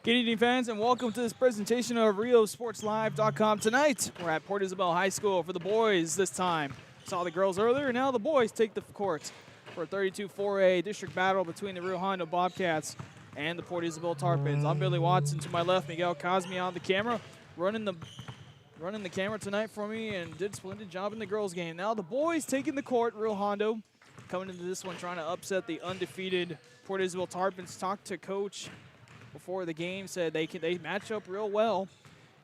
Good evening, fans, and welcome to this presentation of RioSportsLive.com. Tonight, we're at Port Isabel High School for the boys this time. Saw the girls earlier, now the boys take the court for a 32-4A district battle between the Rio Hondo Bobcats and the Port Isabel Tarpons. I'm Billy Watson. To my left, Miguel Cosme on the camera, running the camera tonight for me, and did a splendid job in the girls' game. Now the boys taking the court. Rio Hondo coming into this one trying to upset the undefeated Port Isabel Tarpons. Talked to Coach before the game, said they match up real well,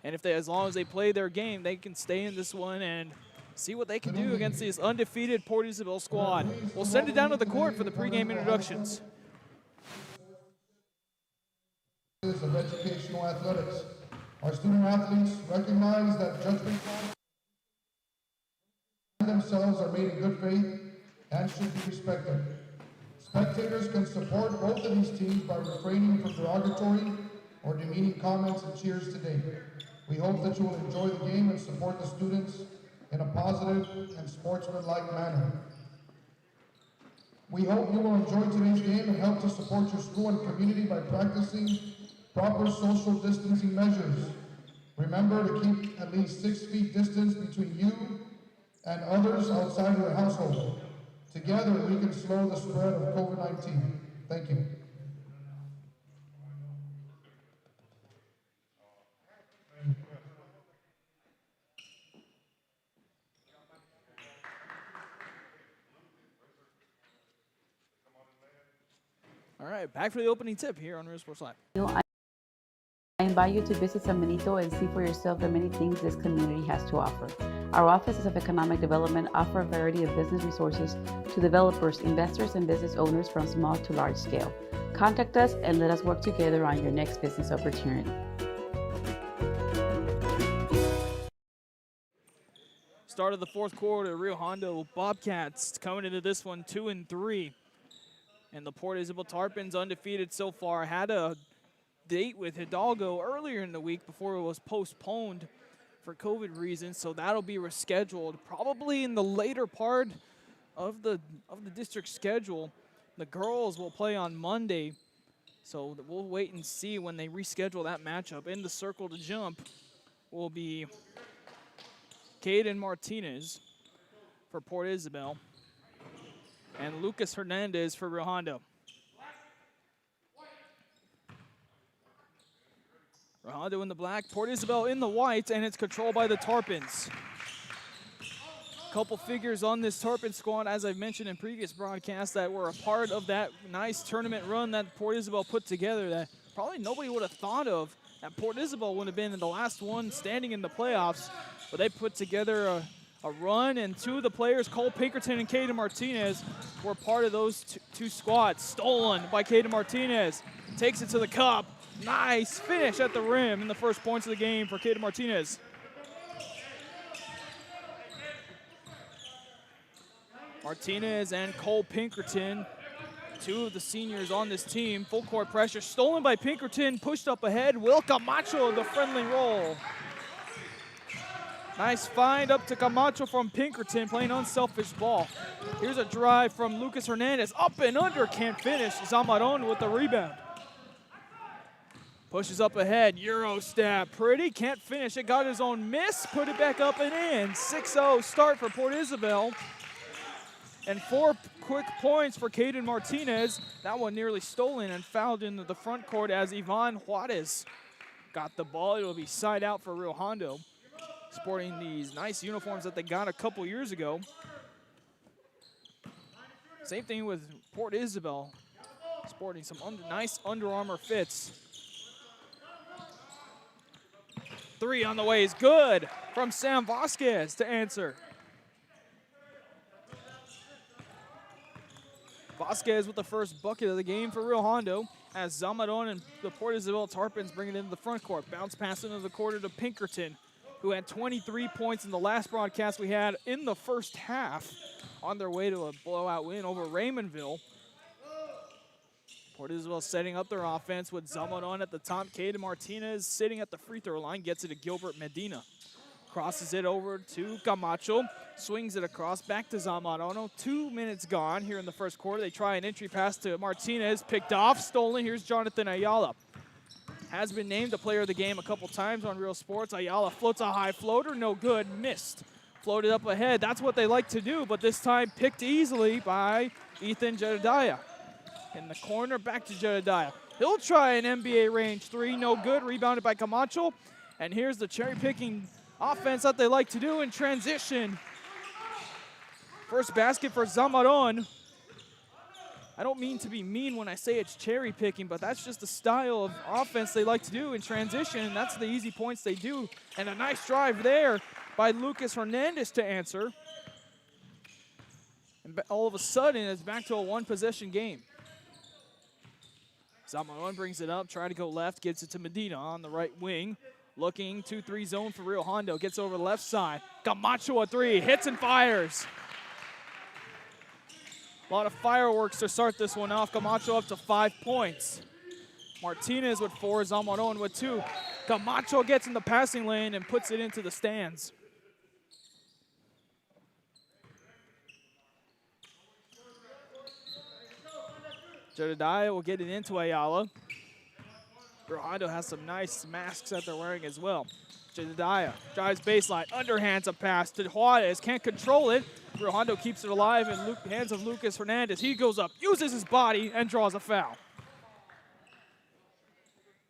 and if as long as they play their game, they can stay in this one and see what they can do against this undefeated Port Isabel squad. We'll send it down to the court for the pregame introductions. Of educational athletics. Our student athletes recognize that judgment calls themselves are made in good faith and should be respected. Spectators can support both of these teams by refraining from derogatory or demeaning comments and cheers today. We hope that you will enjoy the game and support the students in a positive and sportsmanlike manner. We hope you will enjoy today's game and help to support your school and community by practicing proper social distancing measures. Remember to keep at least 6 feet distance between you and others outside your household. Together, we can slow the spread of COVID-19. Thank you. All right, back for the opening tip here on Rio Sports Live. I invite you to visit San Benito and see for yourself the many things this community has to offer. Our offices of economic development offer a variety of business resources to developers, investors, and business owners from small to large scale. Contact us and let us work together on your next business opportunity. Start of the fourth quarter, Rio Hondo Bobcats coming into this one 2-3. And the Port Isabel Tarpons, undefeated so far, had a date with Hidalgo earlier in the week before it was postponed for COVID reasons, so that'll be rescheduled probably in the later part of the district schedule. The girls will play on Monday, so we'll wait and see when they reschedule that matchup. In the circle to jump will be Caden Martinez for Port Isabel and Lucas Hernandez for Rio Hondo. Rio Hondo in the black, Port Isabel in the white, and it's controlled by the Tarpons. Couple figures on this Tarpon squad, as I've mentioned in previous broadcasts, that were a part of that nice tournament run that Port Isabel put together that probably nobody would have thought of. That Port Isabel would have been the last one standing in the playoffs, but they put together a run, and two of the players, Cole Pinkerton and Caden Martinez, were part of those two squads. Stolen by Caden Martinez, takes it to the cup. Nice finish at the rim in the first points of the game for Caden Martinez. Martinez and Cole Pinkerton, two of the seniors on this team. Full court pressure, stolen by Pinkerton, pushed up ahead. Will Camacho, the friendly roll. Nice find up to Camacho from Pinkerton, playing unselfish ball. Here's a drive from Lucas Hernandez, up and under, can't finish. Zamaron with the rebound. Pushes up ahead, Euro stab, pretty, can't finish it, got his own miss, put it back up and in. 6-0 start for Port Isabel. And 4 quick points for Caden Martinez. That one nearly stolen and fouled into the front court as Ivan Juarez got the ball. It'll be side out for Rio Hondo, sporting these nice uniforms that they got a couple years ago. Same thing with Port Isabel, sporting some nice Under Armour fits. 3 on the way is good from Sam Vasquez to answer. Vasquez with the first bucket of the game for Rio Hondo as Zamaron and the Port Isabel Tarpons bring it into the front court. Bounce pass into the quarter to Pinkerton, who had 23 points in the last broadcast we had in the first half, on their way to a blowout win over Raymondville. Port Isabel setting up their offense with Zamaron at the top. Caden Martinez sitting at the free throw line, gets it to Gilbert Medina. Crosses it over to Camacho, swings it across, back to Zamaron. 2 minutes gone here in the first quarter. They try an entry pass to Martinez, picked off, stolen. Here's Jonathan Ayala. has been named the player of the game a couple times on Real Sports. Ayala floats a high floater, no good, missed. Floated up ahead, that's what they like to do, but this time picked easily by Ethan Jedediah. In the corner, back to Jedediah. He'll try an NBA range three, no good, rebounded by Camacho. And here's the cherry-picking offense that they like to do in transition. First basket for Zamaron. I don't mean to be mean when I say it's cherry-picking, but that's just the style of offense they like to do in transition, and that's the easy points they do. And a nice drive there by Lucas Hernandez to answer. And all of a sudden, it's back to a one-possession game. Zamaron brings it up, try to go left, gives it to Medina on the right wing. Looking 2-3 zone for Rio Hondo, gets over the left side. Camacho a three, hits and fires. A lot of fireworks to start this one off. Camacho up to 5 points. Martinez with 4, Zamaron with 2. Camacho gets in the passing lane and puts it into the stands. Jedediah will get it into Ayala. Hondo has some nice masks that they're wearing as well. Jedediah drives baseline, underhands a pass to Juarez, can't control it. Hondo keeps it alive in hands of Lucas Hernandez. He goes up, uses his body, and draws a foul.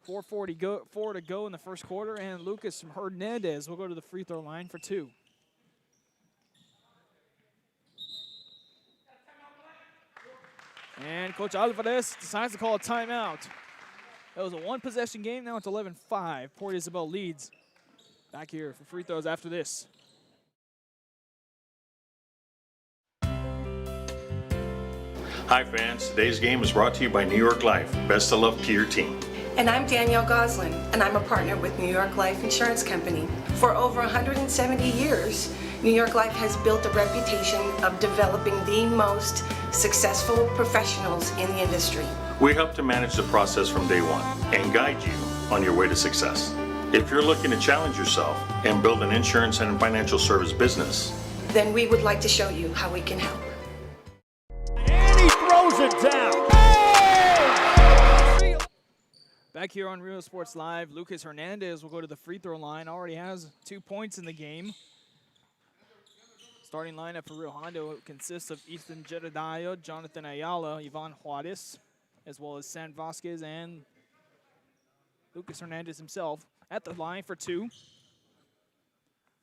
4:44 to go in the first quarter, and Lucas Hernandez will go to the free throw line for 2. And Coach Alvarez decides to call a timeout. That was a one-possession game. Now it's 11-5. Port Isabel leads. Back here for free throws after this. Hi fans, today's game is brought to you by New York Life. Best of luck to your team. And I'm Danielle Goslin, and I'm a partner with New York Life Insurance Company. For over 170 years, New York Life has built a reputation of developing the most successful professionals in the industry. We help to manage the process from day one and guide you on your way to success. If you're looking to challenge yourself and build an insurance and financial service business, then we would like to show you how we can help. And he throws it down. Back here on Real Sports Live, Lucas Hernandez will go to the free throw line. Already has 2 points in the game. Starting lineup for Rio Hondo consists of Ethan Jedediah, Jonathan Ayala, Ivan Juarez, as well as San Vasquez and Lucas Hernandez himself at the line for 2.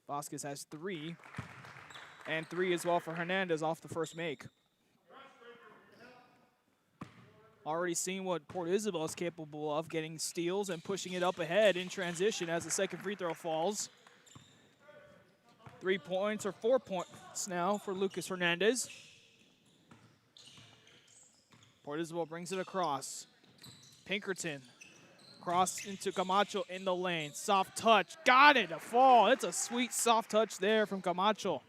Vasquez has 3, and 3 as well for Hernandez off the first make. Already seen what Port Isabel is capable of, getting steals and pushing it up ahead in transition as the second free throw falls. 3 points or 4 points now for Lucas Hernandez. Port Isabel brings it across. Pinkerton cross into Camacho in the lane. Soft touch, got it, a fall. It's a sweet soft touch there from Camacho.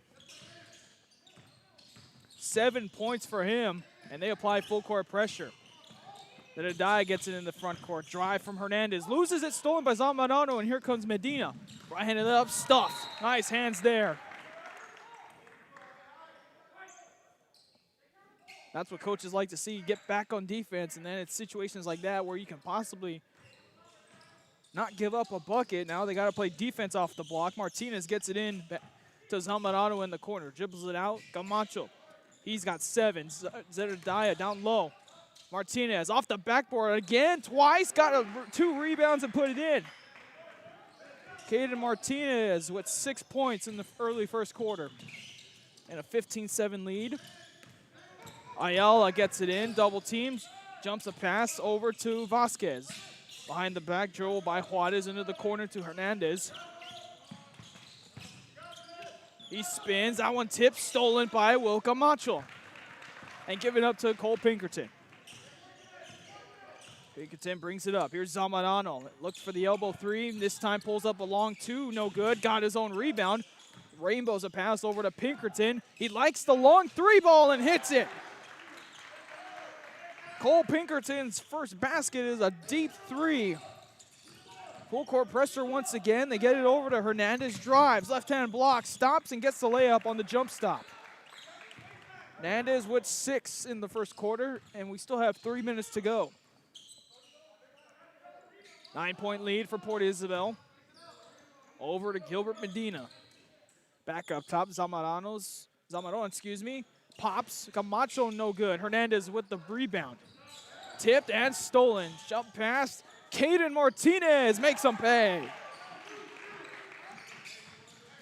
7 points for him, and they apply full court pressure. Jedediah gets it in the front court. Drive from Hernandez. Loses it, stolen by Zamorano, and here comes Medina. Right-handed up, stuffed. Nice hands there. That's what coaches like to see, get back on defense, and then it's situations like that where you can possibly not give up a bucket. Now they got to play defense off the block. Martinez gets it in to Zamorano in the corner. Dribbles it out. Camacho. He's got 7. Jedediah down low. Martinez off the backboard again, twice, got 2 rebounds and put it in. Caden Martinez with 6 points in the early first quarter and a 15-7 lead. Ayala gets it in, double teams, jumps a pass over to Vasquez. Behind the back dribble by Juarez into the corner to Hernandez. He spins, that one tipped, stolen by Will Camacho. And given up to Cole Pinkerton. Pinkerton brings it up. Here's Zamorano. Looks for the elbow 3. This time pulls up a long 2. No good. Got his own rebound. Rainbows a pass over to Pinkerton. He likes the long 3 ball and hits it. Cole Pinkerton's first basket is a deep 3. Full court pressure once again. They get it over to Hernandez. Drives. Left-hand block. Stops and gets the layup on the jump stop. Hernandez with 6 in the first quarter, and we still have 3 minutes to go. 9-point lead for Port Isabel. Over to Gilbert Medina. Back up top, Zamaron, excuse me. Pops, Camacho no good. Hernandez with the rebound. Tipped and stolen. Jump past. Caden Martinez makes them pay.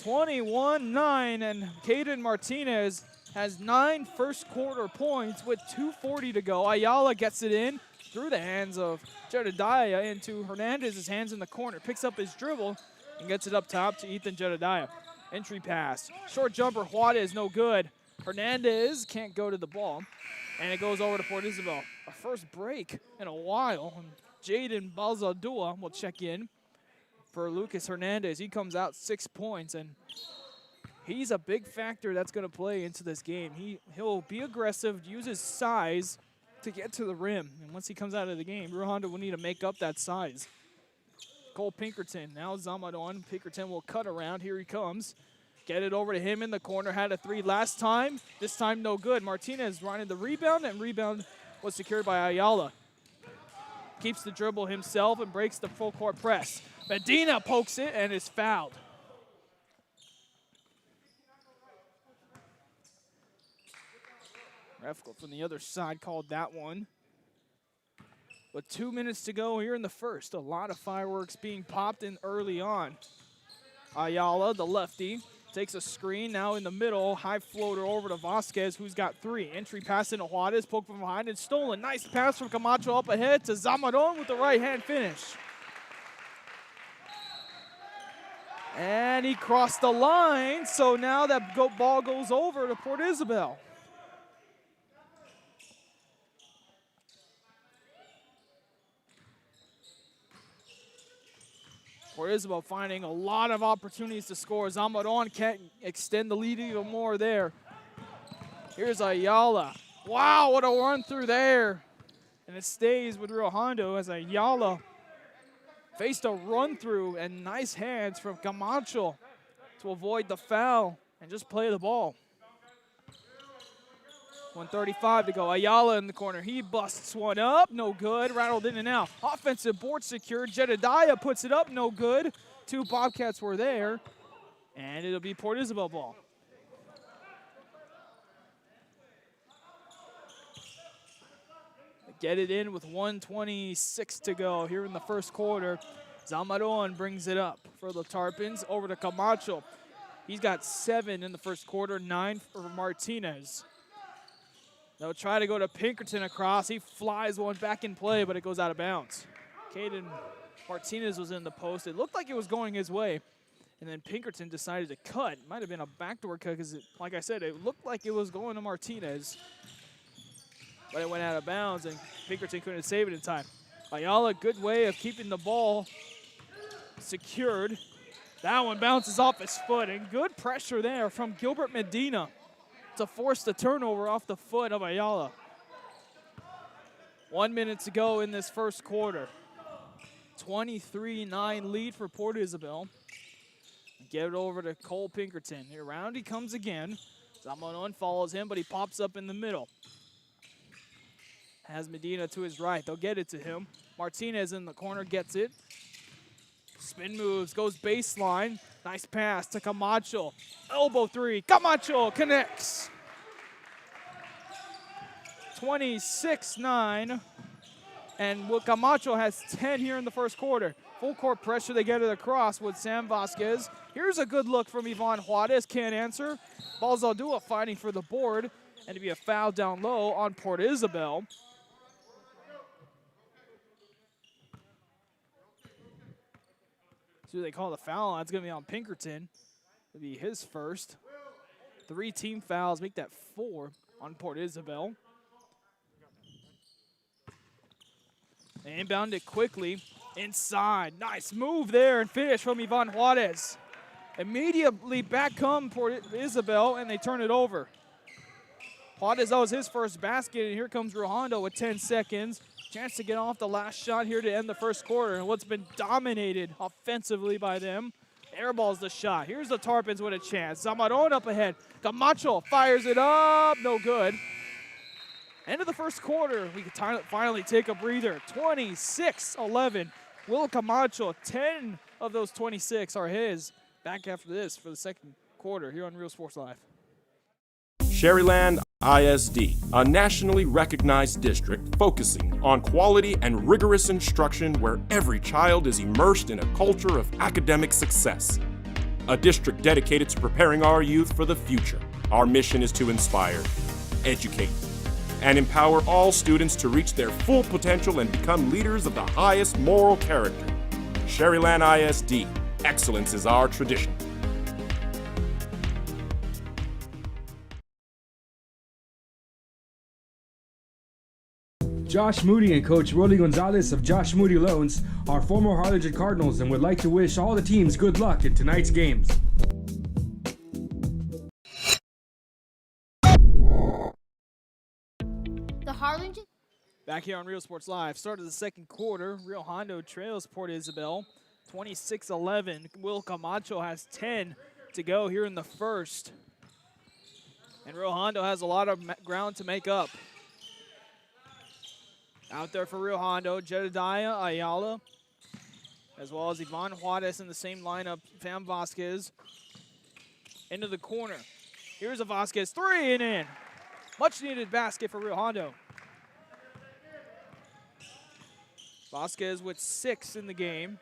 21-9, and Caden Martinez has 9 first quarter points with 2:40 to go. Ayala gets it in through the hands of Jedediah into Hernandez's hands in the corner. Picks up his dribble and gets it up top to Ethan Jedediah. Entry pass. Short jumper, Juarez, no good. Hernandez can't go to the ball, and it goes over to Port Isabel. A first break in a while. Jaden Balzadua will check in for Lucas Hernandez. He comes out 6 points, and he's a big factor that's going to play into this game. He'll be aggressive, use his size to get to the rim, and once he comes out of the game, Hondo will need to make up that size. Cole Pinkerton, now Zamadon. Pinkerton will cut around. Here he comes. Get it over to him in the corner. Had a 3 last time. This time no good. Martinez running the rebound, and rebound was secured by Ayala. Keeps the dribble himself and breaks the full court press. Medina pokes it and is fouled. Ref from the other side called that one. With 2 minutes to go here in the first, a lot of fireworks being popped in early on. Ayala, the lefty, takes a screen now in the middle. High floater over to Vasquez, who's got 3. Entry pass into Juarez, poked from behind and stolen. Nice pass from Camacho up ahead to Zamaron with the right hand finish. And he crossed the line, so now that ball goes over to Port Isabel. Port Isabel finding a lot of opportunities to score. Zamaron can't extend the lead even more there. Here's Ayala. Wow, what a run through there. And it stays with Rio Hondo as Ayala faced a run through and nice hands from Camacho to avoid the foul and just play the ball. 1:35 to go. Ayala in the corner. He busts one up. No good. Rattled in and out. Offensive board secured. Jedediah puts it up. No good. 2 Bobcats were there. And it'll be Port Isabel ball. Get it in with 1:26 to go here in the first quarter. Zamaron brings it up for the Tarpons over to Camacho. He's got 7 in the first quarter, 9 for Martinez. They'll try to go to Pinkerton across. He flies one back in play, but it goes out of bounds. Caden Martinez was in the post. It looked like it was going his way, and then Pinkerton decided to cut. Might have been a backdoor cut because, like I said, it looked like it was going to Martinez, but it went out of bounds, and Pinkerton couldn't save it in time. Ayala, good way of keeping the ball secured. That one bounces off his foot, and good pressure there from Gilbert Medina to force the turnover off the foot of Ayala. 1 minute to go in this first quarter. 23-9 lead for Port Isabel. Get it over to Cole Pinkerton. Around he comes again. Zamaron follows him, but he pops up in the middle. Has Medina to his right. They'll get it to him. Martinez in the corner gets it. Spin moves, goes baseline. Nice pass to Camacho. Elbow 3. Camacho connects. 26-9. And Camacho has 10 here in the first quarter. Full court pressure, they get it across with Sam Vasquez. Here's a good look from Ivan Juarez, can't answer. Balzaldua fighting for the board, and to be a foul down low on Port Isabel. So they call the foul on. It's going to be on Pinkerton. It'll be his first. 3 team fouls, make that 4 on Port Isabel. They inbound it quickly. Inside. Nice move there and finish from Ivan Juarez. Immediately back come Port Isabel, and they turn it over. Juarez, that was his first basket, and here comes Hondo with 10 seconds. Chance to get off the last shot here to end the first quarter, and what's been dominated offensively by them. Airballs the shot. Here's the Tarpons with a chance. Zamaron up ahead. Camacho fires it up. No good. End of the first quarter. We can finally take a breather. 26-11. Will Camacho, 10 of those 26 are his. Back after this for the second quarter here on Real Sports Live. Sherryland ISD, a nationally recognized district focusing on quality and rigorous instruction where every child is immersed in a culture of academic success. A district dedicated to preparing our youth for the future. Our mission is to inspire, educate, and empower all students to reach their full potential and become leaders of the highest moral character. Sherryland ISD, excellence is our tradition. Josh Moody and Coach Rolly Gonzalez of Josh Moody Loans are former Harlingen Cardinals and would like to wish all the teams good luck in tonight's games. The Harlingen. Back here on Real Sports Live, start of the second quarter. Rio Hondo trails Port Isabel 26-11. Will Camacho has 10 to go here in the first. And Rio Hondo has a lot of ground to make up. Out there for Rio Hondo, Jedediah Ayala, as well as Ivan Juarez in the same lineup, Fam Vasquez. Into the corner. Here's a Vasquez three and in. Much needed basket for Rio Hondo. Vasquez with 6 in the game.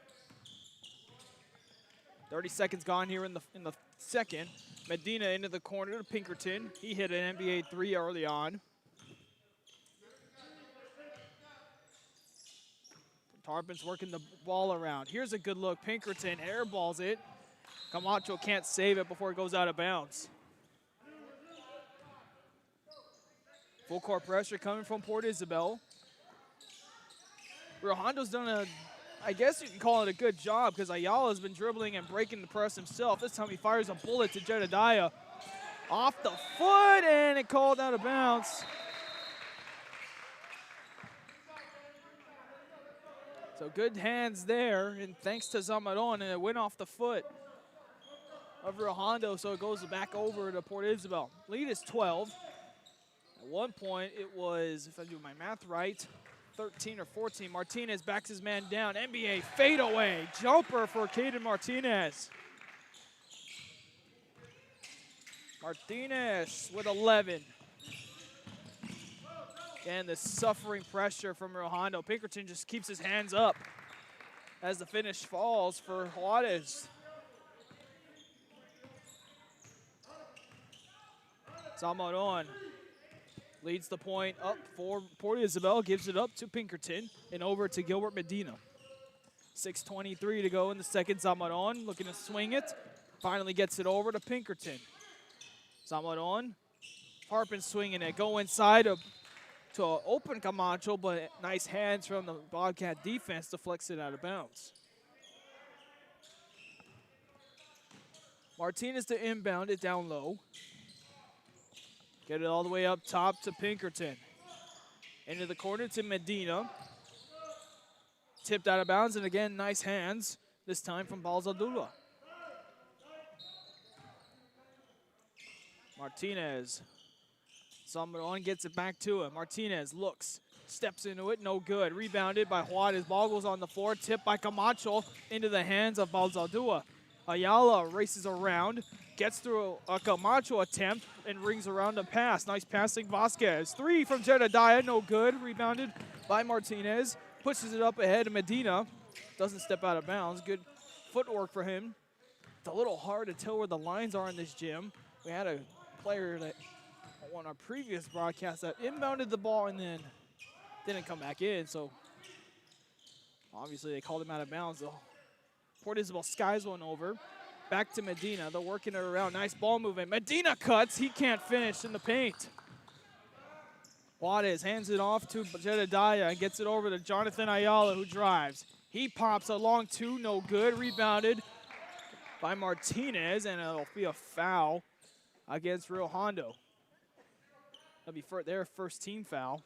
30 seconds gone here in the second. Medina into the corner to Pinkerton. He hit an NBA three early on. Tarpin's working the ball around. Here's a good look. Pinkerton airballs it. Camacho can't save it before it goes out of bounds. Full court pressure coming from Port Isabel. Rio Hondo's done I guess you can call it a good job because Ayala's been dribbling and breaking the press himself. This time he fires a bullet to Jedediah. Off the foot, and it called out of bounds. So good hands there, and thanks to Zamaron, and it went off the foot of Rio Hondo, so it goes back over to Port Isabel. Lead is 12. At one point, it was, if I do my math right, 13 or 14. Martinez backs his man down. NBA fadeaway jumper for Caden Martinez. Martinez with 11. And the suffering pressure from Rio Hondo. Pinkerton just keeps his hands up as the finish falls for Juarez. Zamaron leads the point up for Port Isabel, gives it up to Pinkerton and over to Gilbert Medina. 6:23 to go in the second. Zamaron looking to swing it. Finally gets it over to Pinkerton. Zamaron, Harpin swinging it. Go inside to open Camacho, but nice hands from the Bobcat defense deflects it out of bounds. Martinez to inbound it down low. Get it all the way up top to Pinkerton. Into the corner to Medina. Tipped out of bounds, and again, nice hands, this time from Balzadula. Martinez. Zamaron gets it back to him. Martinez looks, steps into it, no good. Rebounded by Juarez. Ball goes on the floor, tipped by Camacho into the hands of Balzadua. Ayala races around, gets through a Camacho attempt, and rings around a pass. Nice passing, Vasquez. Three from Jedediah, no good. Rebounded by Martinez. Pushes it up ahead of Medina. Doesn't step out of bounds. Good footwork for him. It's a little hard to tell where the lines are in this gym. We had a player that on our previous broadcast that inbounded the ball and then didn't come back in, so obviously they called him out of bounds. Though. Port Isabel skies one over. Back to Medina. They're working it around. Nice ball movement. Medina cuts. He can't finish in the paint. Juarez hands it off to Jedediah and gets it over to Jonathan Ayala, who drives. He pops a long two, no good. Rebounded by Martinez, and it'll be a foul against Rio Hondo. That'll be their first team foul.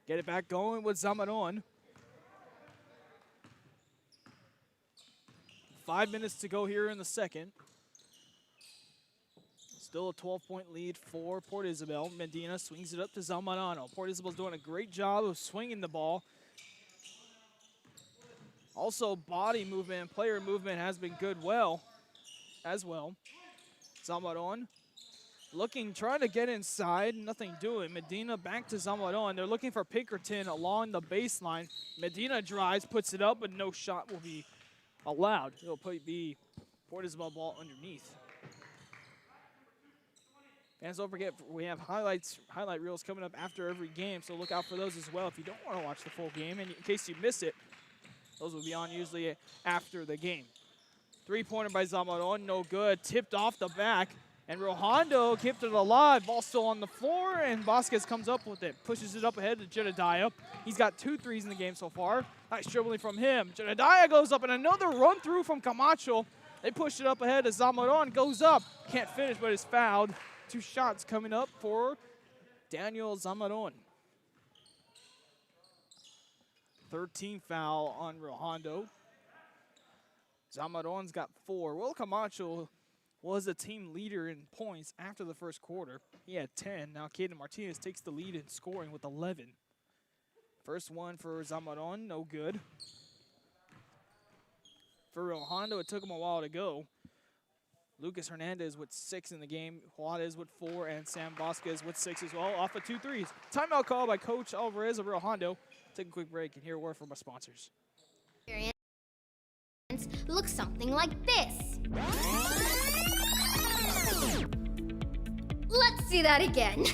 Get it back going with Zamaron. 5 minutes to go here in the second. Still a 12-point lead for Port Isabel. Medina swings it up to Zamorano. Port Isabel's doing a great job of swinging the ball. Also, body movement, player movement has been good as well. Zamaron looking, trying to get inside, nothing doing. Medina back to Zamaron. They're looking for Pinkerton along the baseline. Medina drives, puts it up, but no shot will be allowed. It'll be Port Isabel ball underneath. And don't forget, we have highlight reels coming up after every game, so look out for those as well if you don't want to watch the full game. And in case you miss it, those will be on usually after the game. Three-pointer by Zamaron, no good. Tipped off the back, and Hondo kept it alive. Ball still on the floor, and Vasquez comes up with it. Pushes it up ahead to Jedediah. He's got 2 threes in the game so far. Nice dribbling from him. Jedediah goes up, and another run-through from Camacho. They push it up ahead as Zamaron goes up. Can't finish, but is fouled. 2 shots coming up for Daniel Zamaron. 13 foul on Hondo. Zamaron's got 4. Will Camacho was the team leader in points after the first quarter. He had 10. Now Caden Martinez takes the lead in scoring with 11. First one for Zamaron, no good. For Hondo, it took him a while to go. Lucas Hernandez with 6 in the game, Juarez with 4, and Sam Vasquez with 6 as well, off of 2 threes. Timeout call by Coach Alvarez of Hondo. Take a quick break and hear a word from our sponsors. Looks something like this. Let's see that again.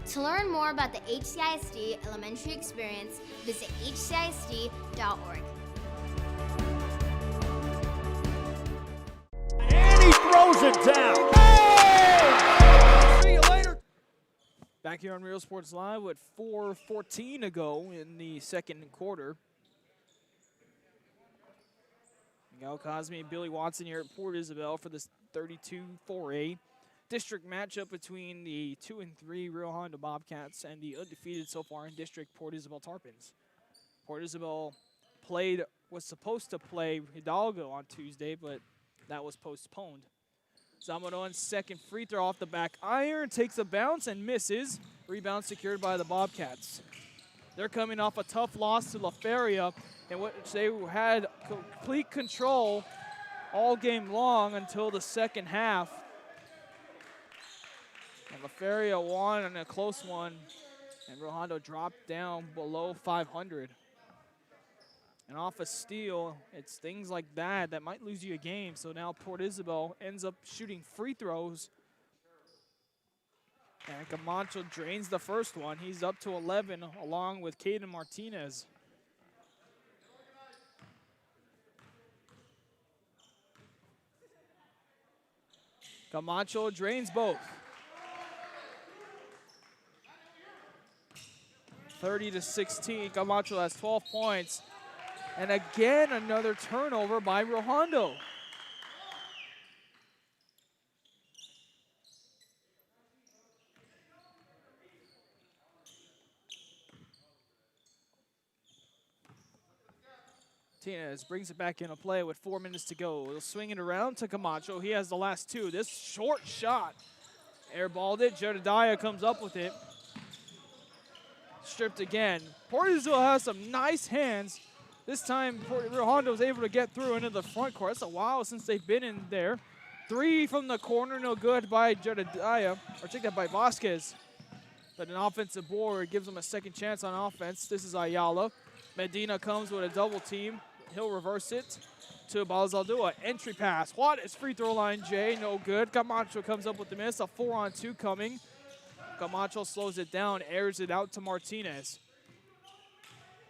To learn more about the HCISD elementary experience, visit hcisd.org. And he throws it down. See you later. Back here on Real Sports Live with 4:14 to go in the second quarter. Miguel Cosme and Billy Watson here at Port Isabel for this 32-4A district matchup between the 2-3 Rio Hondo Bobcats and the undefeated so far in district Port Isabel Tarpons. Port Isabel was supposed to play Hidalgo on Tuesday, but that was postponed. Zamaron's second free throw off the back iron, takes a bounce and misses. Rebound secured by the Bobcats. They're coming off a tough loss to La Feria, in which they had complete control all game long until the second half. And La Feria won in a close one, and Rio Hondo dropped down below 500. And off a steal, it's things like that that might lose you a game. So now Port Isabel ends up shooting free throws. And Camacho drains the first one. He's up to 11 along with Caden Martinez. Camacho drains both. 30-16, Camacho has 12 points. And again, another turnover by Rio Hondo. Martinez brings it back into play with 4 minutes to go. He'll swing it around to Camacho. He has the last 2. This short shot, airballed it. Jedediah comes up with it. Stripped again. Port Isabel has some nice hands. This time, Rio Hondo was able to get through into the front court. It's a while since they've been in there. 3 from the corner, no good by Jedediah, or checked out by Vasquez. But an offensive board gives them a second chance on offense. This is Ayala. Medina comes with a double team. He'll reverse it to Balzaldua. Entry pass. Juarez free throw line, Jay, no good. Camacho comes up with the miss. A 4-on-2 coming. Camacho slows it down, airs it out to Martinez.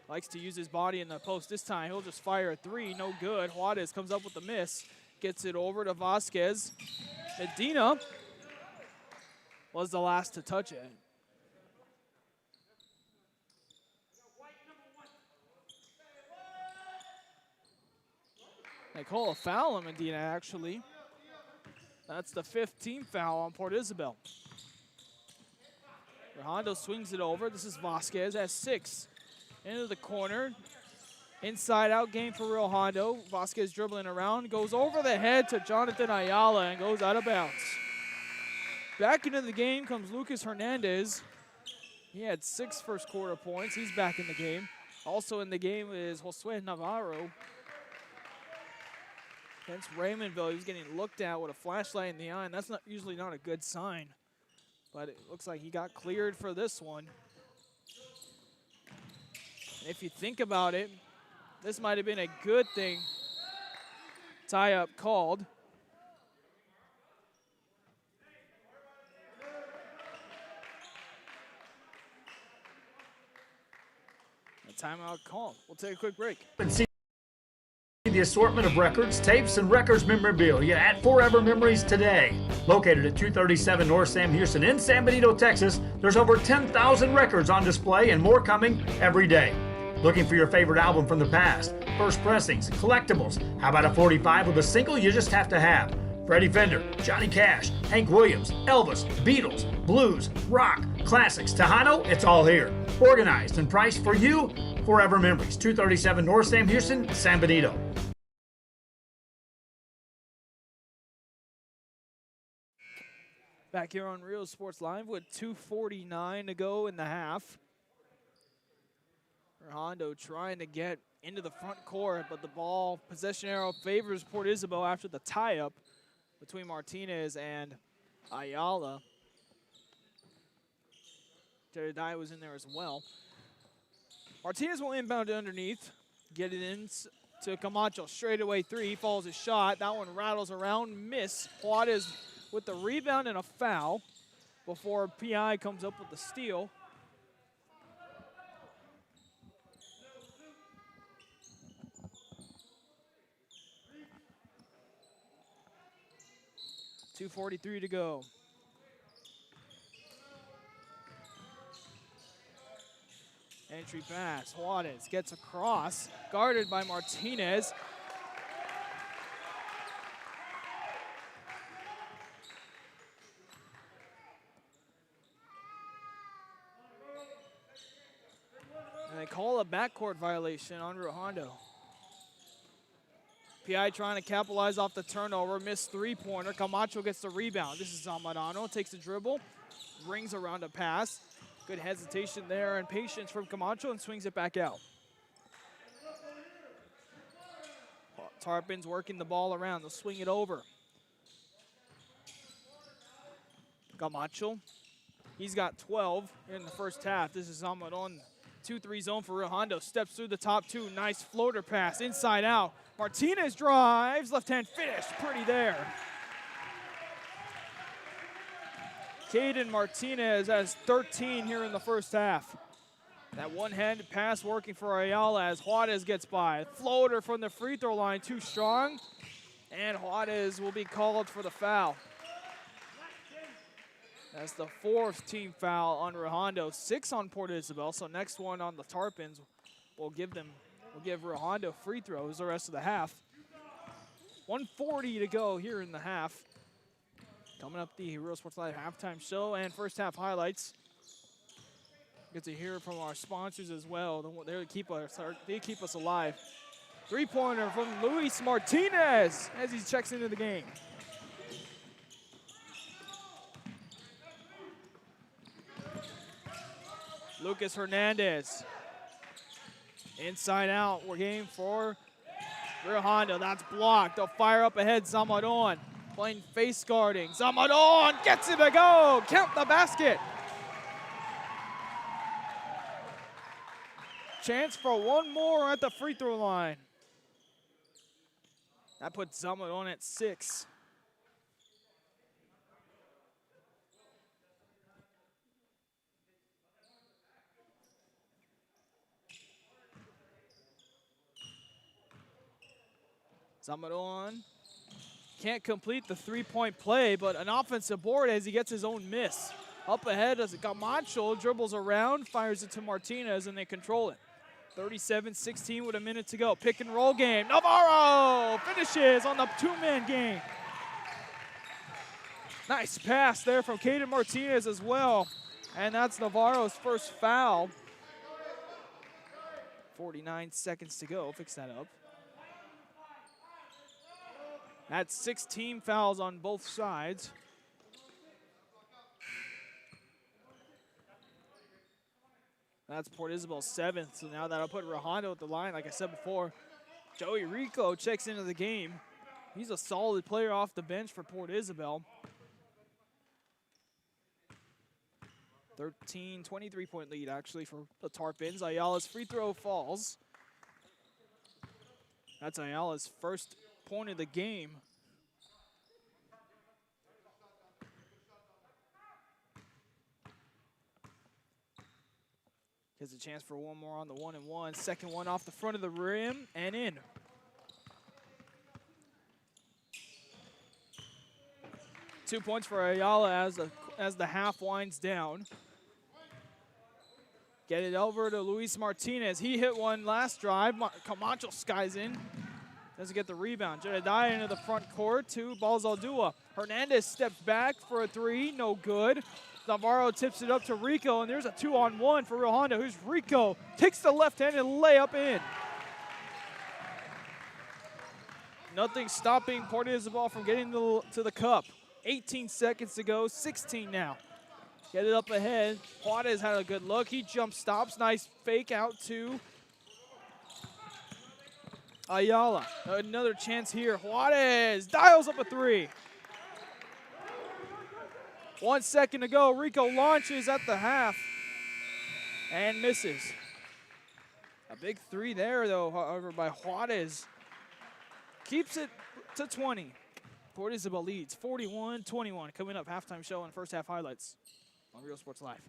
Likes to use his body in the post. This time he'll just fire a 3, no good. Juarez comes up with the miss. Gets it over to Vasquez. Medina was the last to touch it. They call a foul on Medina, actually. That's the 15th foul on Port Isabel. Hondo swings it over. This is Vasquez at 6. into the corner. Inside out game for Real Hondo. Vasquez dribbling around, goes over the head to Jonathan Ayala and goes out of bounds. Back into the game comes Lucas Hernandez. He had 6 first quarter points. He's back in the game. Also in the game is Josue Navarro. Against Raymondville, he was getting looked at with a flashlight in the eye, and that's usually not a good sign. But it looks like he got cleared for this one. And if you think about it, this might have been a good thing. Tie-up called. A timeout called. We'll take a quick break. The assortment of records, tapes, and records memorabilia at Forever Memories today. Located at 237 North Sam Houston in San Benito, Texas, there's over 10,000 records on display and more coming every day. Looking for your favorite album from the past, first pressings, collectibles? How about a 45 with a single you just have to have? Freddie Fender, Johnny Cash, Hank Williams, Elvis, Beatles, blues, rock, classics, Tejano, it's all here. Organized and priced for you. Forever Memories, 237 North Sam Houston, San Benito. Back here on Real Sports Live with 2:49 to go in the half. Hondo trying to get into the front court, but the ball possession arrow favors Port Isabel after the tie-up between Martinez and Ayala. Jedediah was in there as well. Martinez will inbound it underneath, get it in to Camacho, straightaway 3, falls his shot. That one rattles around, miss. Juarez with the rebound and a foul before PI comes up with the steal. .243 to go. Entry pass, Juarez gets across, guarded by Martinez. And they call a backcourt violation on Hondo. PI trying to capitalize off the turnover, missed 3-pointer. Camacho gets the rebound. This is Zamorano, takes the dribble, rings around a pass. Good hesitation there and patience from Camacho and swings it back out. Tarpin's working the ball around. They'll swing it over. Camacho, he's got 12 in the first half. This is Zamorano, 2-3 zone for Real Hondo. Steps through the top 2. Nice floater pass, inside out. Martinez drives, left-hand finish, pretty there. Caden Martinez has 13 here in the first half. That one-handed pass working for Ayala as Juarez gets by. Floater from the free throw line, too strong. And Juarez will be called for the foul. That's the 4th team foul on Hondo, 6 on Port Isabel. So next one on the Tarpons will give Real Hondo free throws the rest of the half. 1:40 to go here in the half. Coming up the Real Sports Live halftime show and first half highlights. Get to hear from our sponsors as well. They keep us alive. 3-pointer from Luis Martinez as he checks into the game. Lucas Hernandez. Inside out, we're game for Real Hondo. That's blocked. They'll fire up ahead. Zamadon playing face guarding. Zamadon gets it to go. Count the basket. Chance for one more at the free throw line. That puts Zamadon at 6. Zamadon can't complete the 3-point play, but an offensive board as he gets his own miss. Up ahead as Camacho dribbles around, fires it to Martinez, and they control it. 37-16 with a minute to go. Pick and roll game. Navarro finishes on the 2-man game. Nice pass there from Caden Martinez as well. And that's Navarro's first foul. 49 seconds to go. Fix that up. That's 16 fouls on both sides. That's Port Isabel's 7th, so now that'll put Hondo at the line. Like I said before, Joey Rico checks into the game. He's a solid player off the bench for Port Isabel. 23-point lead, actually, for the Tarpons. Ayala's free throw falls. That's Ayala's first point of the game. Gets a chance for one more on the 1-and-1. Second one off the front of the rim and in. Two points for Ayala as the half winds down. Get it over to Luis Martinez. He hit one last drive. Camacho skies in. Doesn't get the rebound. Jedediah into the front court to Balzaldua. Hernandez steps back for a three. No good. Navarro tips it up to Rico, and there's a 2-on-1 for Real Hondo. Here's Rico. Takes the left-handed layup in. Nothing stopping Port Isabel from getting to the cup. 18 seconds to go, 16 now. Get it up ahead. Juarez had a good look. He jump stops. Nice fake out to Ayala. Another chance here. Juarez dials up a three. 1 second to go. Rico launches at the half and misses. A big three there, though, however, by Juarez. Keeps it to 20. Port Isabel leads 41-21. Coming up, halftime show and first half highlights on Real Sports Live.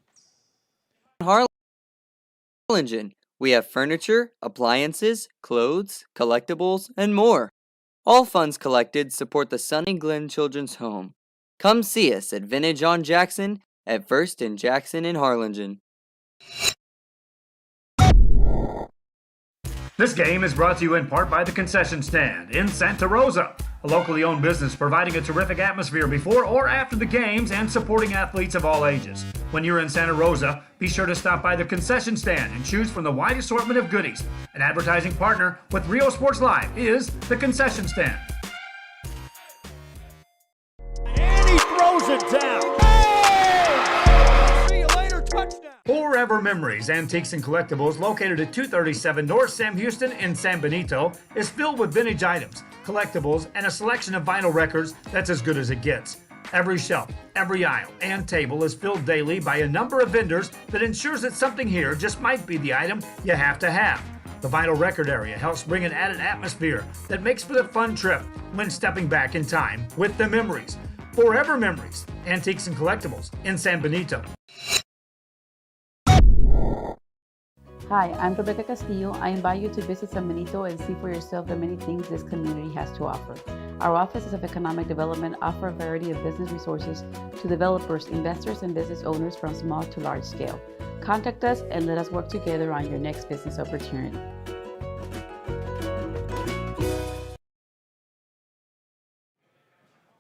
Harlingen, we have furniture, appliances, clothes, collectibles, and more. All funds collected support the Sunny Glen Children's Home. Come see us at Vintage on Jackson at First and Jackson in Harlingen. This game is brought to you in part by the Concession Stand in Santa Rosa, a locally owned business providing a terrific atmosphere before or after the games and supporting athletes of all ages. When you're in Santa Rosa, be sure to stop by the Concession Stand and choose from the wide assortment of goodies. An advertising partner with Rio Sports Live is the Concession Stand. And he throws it down. See you later, touchdown. Forever Memories, Antiques and Collectibles, located at 237 North Sam Houston in San Benito, is filled with vintage items, collectibles, and a selection of vinyl records that's as good as it gets. Every shelf, every aisle, and table is filled daily by a number of vendors that ensures that something here just might be the item you have to have. The vinyl record area helps bring an added atmosphere that makes for the fun trip when stepping back in time with the memories. Forever Memories, Antiques and Collectibles in San Benito. Hi, I'm Rebecca Castillo. I invite you to visit San Benito and see for yourself the many things this community has to offer. Our offices of economic development offer a variety of business resources to developers, investors, and business owners from small to large scale. Contact us and let us work together on your next business opportunity.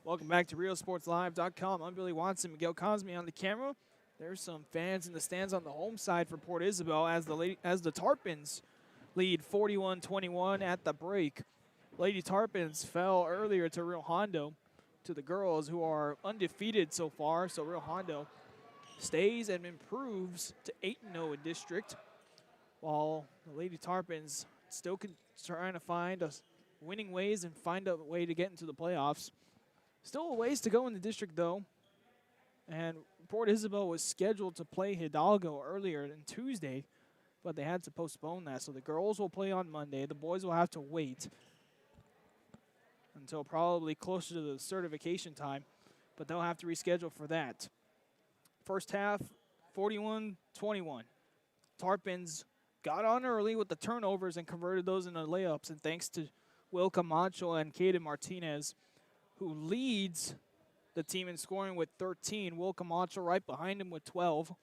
Welcome back to RealSportsLive.com. I'm Billy Watson, Miguel Cosme on the camera. There's some fans in the stands on the home side for Port Isabel as the Tarpons lead 41-21 at the break. Lady Tarpons fell earlier to Real Hondo, to the girls who are undefeated so far. So Real Hondo stays and improves to 8-0 in district, while the Lady Tarpons still trying to find winning ways and find a way to get into the playoffs. Still a ways to go in the district, though. And Port Isabel was scheduled to play Hidalgo earlier than Tuesday, but they had to postpone that. So the girls will play on Monday. The boys will have to wait until probably closer to the certification time, but they'll have to reschedule for that. First half, 41-21. Tarpons got on early with the turnovers and converted those into layups, and thanks to Will Camacho and Kaden Martinez, who leads the team in scoring with 13. Will Camacho right behind him with 12.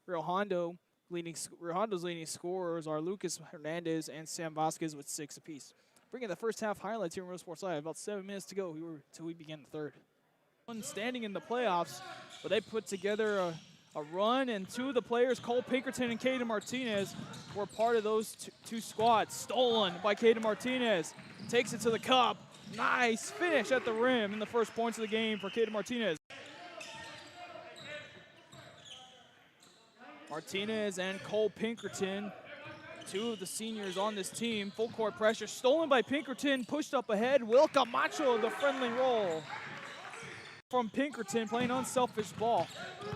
Real Hondo's leading scorers are Lucas Hernandez and Sam Vasquez with 6 apiece. Bringing the first half highlights here in Real Sports Live. About 7 minutes to go until we begin the third. One standing in the playoffs, but they put together A run, and two of the players, Cole Pinkerton and Caden Martinez, were part of those two squads. Stolen by Caden Martinez. Takes it to the cup. Nice finish at the rim in the first points of the game for Caden Martinez. Martinez and Cole Pinkerton, two of the seniors on this team. Full court pressure, stolen by Pinkerton, pushed up ahead. Will Camacho, the friendly roll from Pinkerton, playing unselfish ball.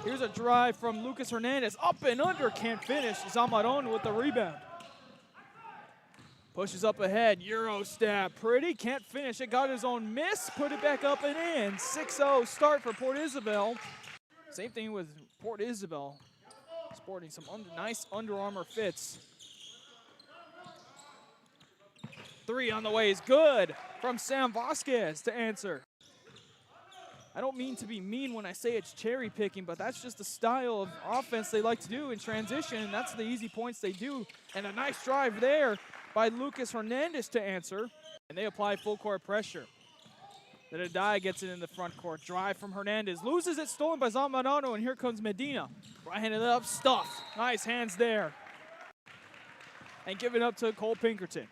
Here's a drive from Lucas Hernandez, up and under, can't finish. Zamaron with the rebound. Pushes up ahead, Euro stab, pretty, can't finish it, got his own miss, put it back up and in. 6-0 start for Port Isabel. Same thing with Port Isabel, sporting some nice Under Armour fits. Three on the way is good from Sam Vasquez to answer. I don't mean to be mean when I say it's cherry picking, but that's just the style of offense they like to do in transition, and that's the easy points they do. And a nice drive there by Lucas Hernandez to answer, and they apply full court pressure. Then Adai gets it in the front court. Drive from Hernandez, loses it, stolen by Zamorano, and here comes Medina. Right-handed up, stuffed. Nice hands there. And give it up to Cole Pinkerton.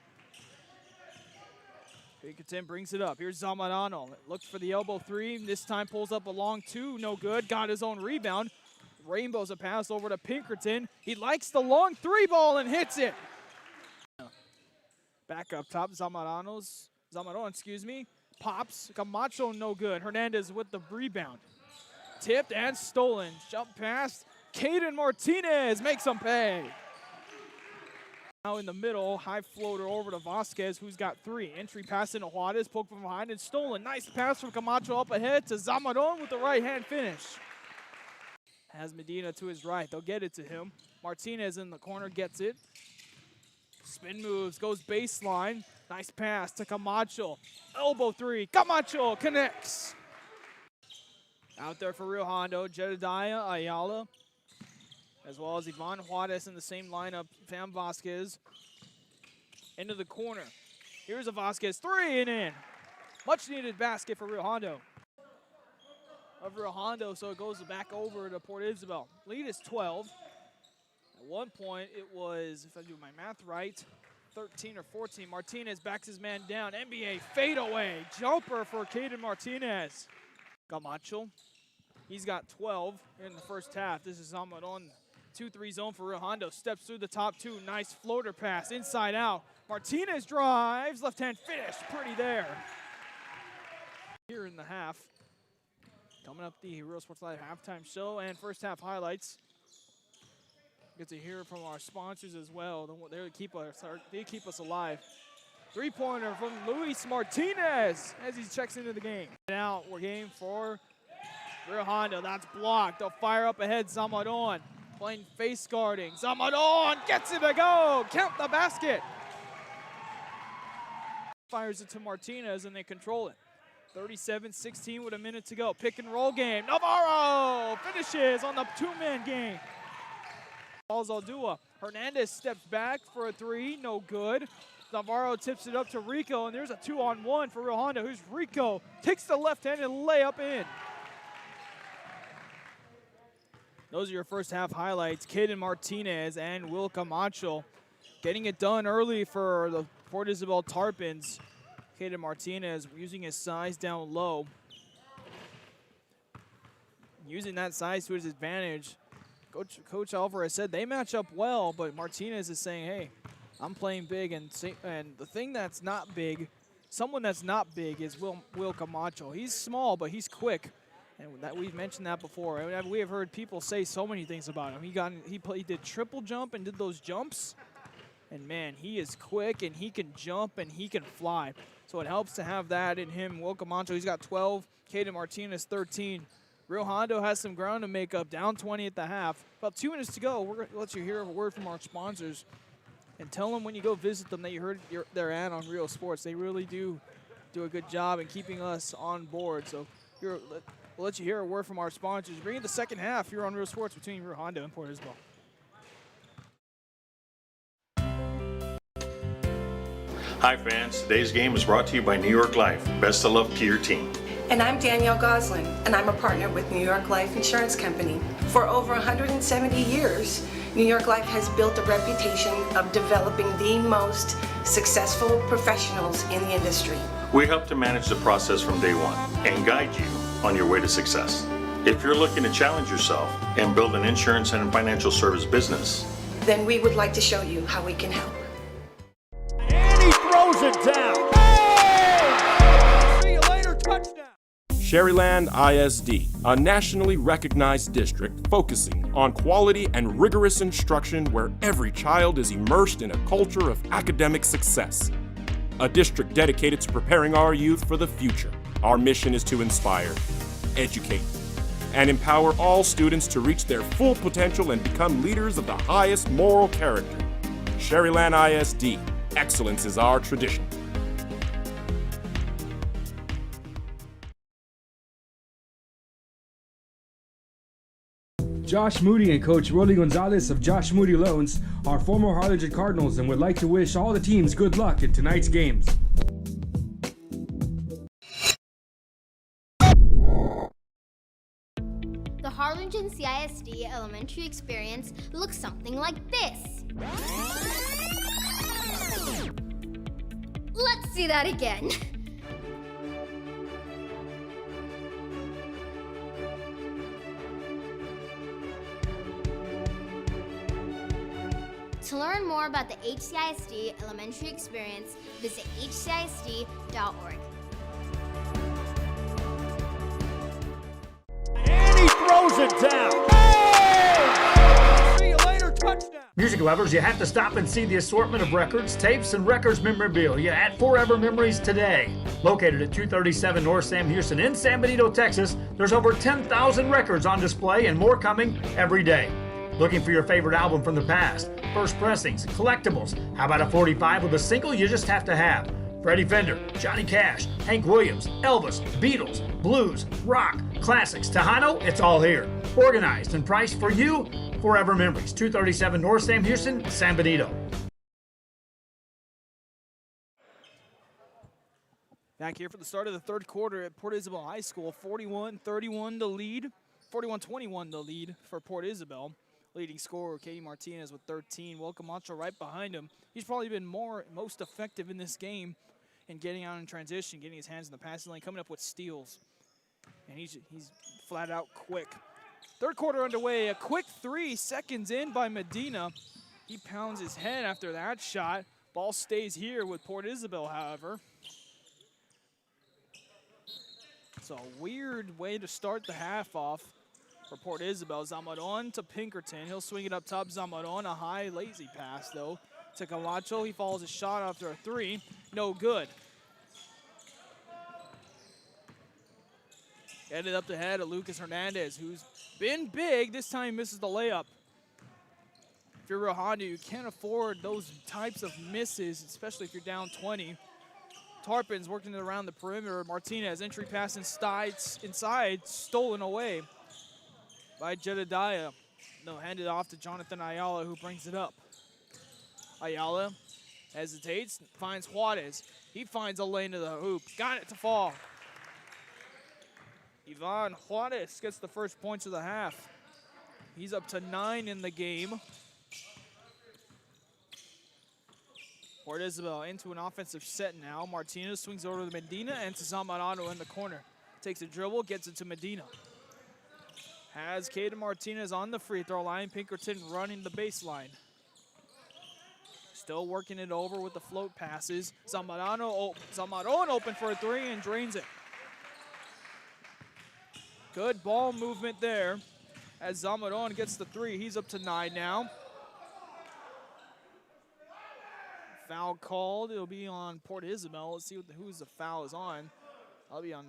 Pinkerton brings it up. Here's Zamorano. Looks for the elbow three. This time pulls up a long two. No good. Got his own rebound. Rainbows a pass over to Pinkerton. He likes the long three ball and hits it. Back up top. Zamaron, pops. Camacho, no good. Hernandez with the rebound. Tipped and stolen. Jump pass. Caden Martinez makes him pay. Now in the middle, high floater over to Vasquez, who's got three. Entry pass into Juarez, poke from behind and stolen. Nice pass from Camacho up ahead to Zamaron with the right-hand finish. Has Medina to his right. They'll get it to him. Martinez in the corner gets it. Spin moves, goes baseline. Nice pass to Camacho. Elbow three. Camacho connects. Out there for Rio Hondo, Jedediah Ayala, as well as Ivan Juarez in the same lineup. Sam Vasquez into the corner. Here's a Vasquez three and in. Much needed basket for Rio Hondo. Of Rio Hondo, so it goes back over to Port Isabel. Lead is 12. At one point it was, if I do my math right, 13 or 14. Martinez backs his man down. NBA fadeaway jumper for Caden Martinez. Camacho, he's got 12 in the first half. This is on 2-3 zone for Rio Hondo. Steps through the top two. Nice floater pass inside out. Martinez drives. Left hand finish. Pretty there. Here in the half. Coming up the Real Sports Live halftime show and first half highlights. Get to hear from our sponsors as well. They keep us alive. Three-pointer from Luis Martinez as he checks into the game. Now we're game for Rio Hondo. That's blocked. They'll fire up ahead. Zamaron playing face guarding. Zamaron gets it to go. Count the basket. Fires it to Martinez and they control it. 37-16 with a minute to go. Pick and roll game. Navarro finishes on the two-man game. Balls Aldua. Hernandez steps back for a three. No good. Navarro tips it up to Rico, and there's a 2-on-1 for Rio Hondo. Who's Rico? Takes the left-handed layup in. Those are your first half highlights. Caden Martinez and Will Camacho getting it done early for the Port Isabel Tarpons. Caden Martinez using his size down low. Using that size to his advantage. Coach Alvarez said they match up well, but Martinez is saying, hey, I'm playing big, and the thing that's not big, someone that's not big is Will Camacho. He's small, but he's quick, and we've mentioned that before. I mean, we have heard people say so many things about him. He did triple jump and did those jumps, and man, he is quick and he can jump and he can fly. So it helps to have that in him. Will Camacho, he's got 12. Caden Martinez 13. Rio Hondo has some ground to make up, down 20 at the half. About 2 minutes to go. We're going to let you hear a word from our sponsors. And tell them when you go visit them that you heard their ad on Real Sports. They really do a good job in keeping us on board. So we'll let you hear a word from our sponsors. Bring in the second half here on Real Sports between Rio Hondo and Port Isabel. Hi fans, today's game is brought to you by New York Life. Best of luck to your team. And I'm Danielle Goslin, and I'm a partner with New York Life Insurance Company. For over 170 years, New York Life has built a reputation of developing the most successful professionals in the industry. We help to manage the process from day one and guide you on your way to success. If you're looking to challenge yourself and build an insurance and financial service business, Then we would like to show you how we can help. And he throws it down. Hey! See you later, touchdown. Sherryland ISD, a nationally recognized district focusing on quality and rigorous instruction where every child is immersed in a culture of academic success. A district dedicated to preparing our youth for the future. Our mission is to inspire, educate, and empower all students to reach their full potential and become leaders of the highest moral character. Sherryland ISD, excellence is our tradition. Josh Moody and Coach Rolly Gonzalez of Josh Moody Loans are former Harlingen Cardinals and would like to wish all the teams good luck in tonight's games. The Harlingen CISD elementary experience looks something like this. Let's see that again. To learn more about the HCISD elementary experience, visit hcisd.org. And he throws it down. Hey! See you later, touchdown. Music lovers, you have to stop and see the assortment of records, tapes, and records memorabilia at Forever Memories today. Located at 237 North Sam Houston in San Benito, Texas, there's over 10,000 records on display and more coming every day. Looking for your favorite album from the past, first pressings, collectibles. How about a 45 with a single you just have to have? Freddie Fender, Johnny Cash, Hank Williams, Elvis, Beatles, blues, rock, classics, Tejano, it's all here. Organized and priced for you, Forever Memories, 237 North Sam Houston, San Benito. Back here for the start of the third quarter at Port Isabel High School, 41-21 to lead, 41-21 to lead for Port Isabel. Leading scorer, Katie Martinez with 13. Will Camacho right behind him. He's probably been most effective in this game in getting out in transition, getting his hands in the passing lane, coming up with steals. And he's flat out quick. Third quarter underway, a quick 3 seconds in by Medina. He pounds his head after that shot. Ball stays here with Port Isabel, however. It's a weird way to start the half off. For Port Isabel, Zamaron to Pinkerton. He'll swing it up top. Zamaron, a high, lazy pass, though. To Camacho, he follows a shot after a 3. No good. Headed up the head of Lucas Hernandez, who's been big. This time he misses the layup. If you're real Hondo, you can't afford those types of misses, especially if you're down 20. Tarpin's working it around the perimeter. Martinez, entry pass inside, stolen away by Jedediah. No, handed off to Jonathan Ayala, who brings it up. Ayala hesitates, finds Juarez. He finds a lane to the hoop. Got it to fall. Ivan Juarez gets the first points of the half. He's up to 9 in the game. Port Isabel into an offensive set now. Martinez swings over to Medina and to Zamorano in the corner. Takes a dribble, gets it to Medina. Has Kaden Martinez on the free throw line. Pinkerton running the baseline. Still working it over with the float passes. Zamaron open for a 3 and drains it. Good ball movement there as Zamaron gets the 3. He's up to 9 now. Foul called. It'll be on Port Isabel. Let's see who's the foul is on. I'll be on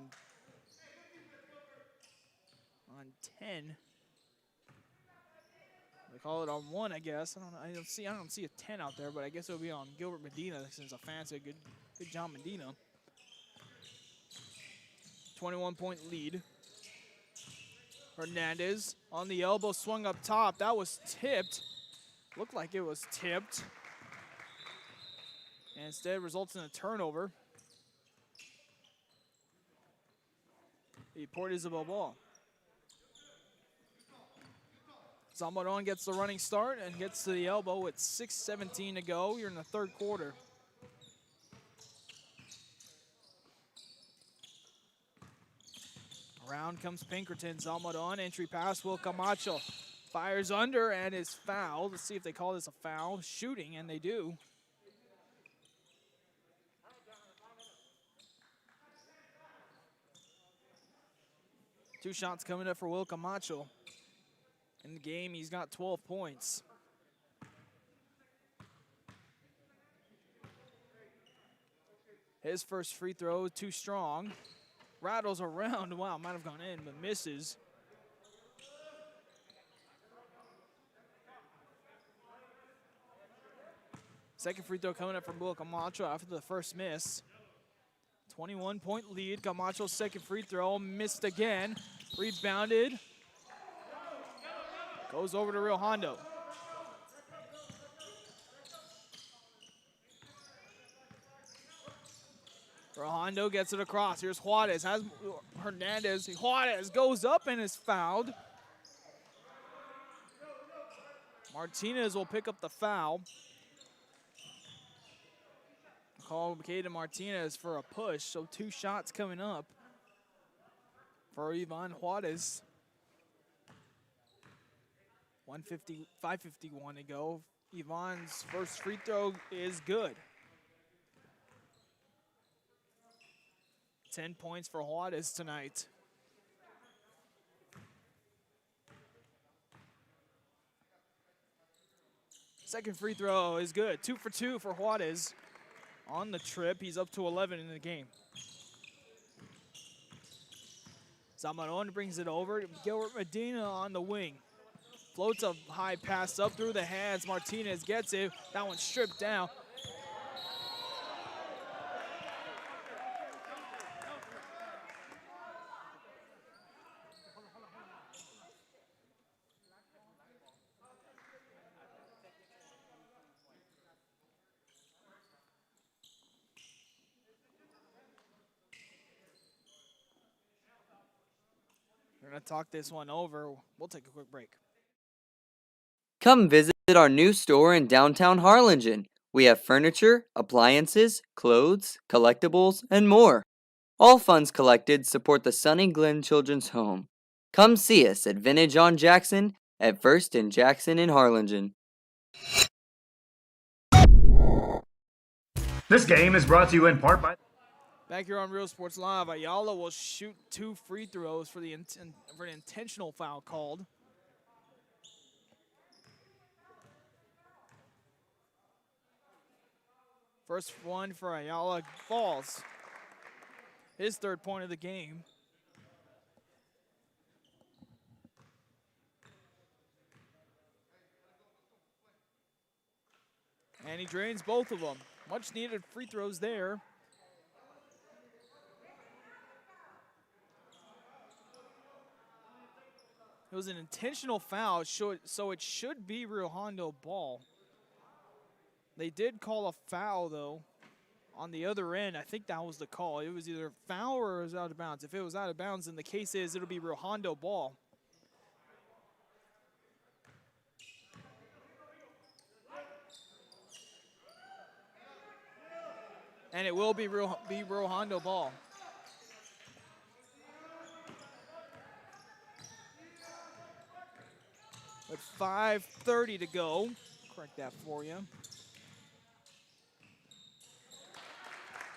10. They call it on 1, I guess. I don't see a 10 out there, but I guess it'll be on Gilbert Medina since a fancy good job Medina. 21-point lead. Hernandez on the elbow, swung up top. That was tipped. Looked like it was tipped. And instead results in a turnover. The Port Isabel ball. Zamaron gets the running start and gets to the elbow with 6:17 to go. You're in the third quarter. Around comes Pinkerton. Zamaron, entry pass, Will Camacho. Fires under and is fouled. Let's see if they call this a foul. Shooting, and they do. Two shots coming up for Will Camacho. In the game, he's got 12 points. His first free throw, too strong. Rattles around. Wow, might have gone in, but misses. Second free throw coming up from Will Camacho after the first miss. 21-point lead. Camacho's second free throw missed again. Rebounded. Goes over to Real Hondo. Real Hondo gets it across. Here's Juarez. Has Hernandez. Juarez goes up and is fouled. Martinez will pick up the foul. Call Caden Martinez for a push, so two shots coming up for Ivan Juarez. 5:51 to go. Ivan's first free throw is good. 10 points for Juarez tonight. Second free throw is good. 2 for 2 for Juarez. On the trip, he's up to 11 in the game. Zamaron brings it over. Gilbert Medina on the wing. Floats a high pass up through the hands. Martinez gets it. That one's stripped down. We're going to talk this one over. We'll take a quick break. Come visit our new store in downtown Harlingen. We have furniture, appliances, clothes, collectibles, and more. All funds collected support the Sunny Glen Children's Home. Come see us at Vintage on Jackson at First and Jackson in Harlingen. This game is brought to you in part by... Back here on Real Sports Live, Ayala will shoot 2 free throws for an intentional foul called. First one for Ayala falls. His third point of the game. And he drains both of them. Much needed free throws there. It was an intentional foul, so it should be Real Hondo ball. They did call a foul, though, on the other end. I think that was the call. It was either foul or it was out of bounds. If it was out of bounds, then the case is it'll be Real Hondo ball. And it will be Real Hondo ball. With 5:30 to go. Correct that for you.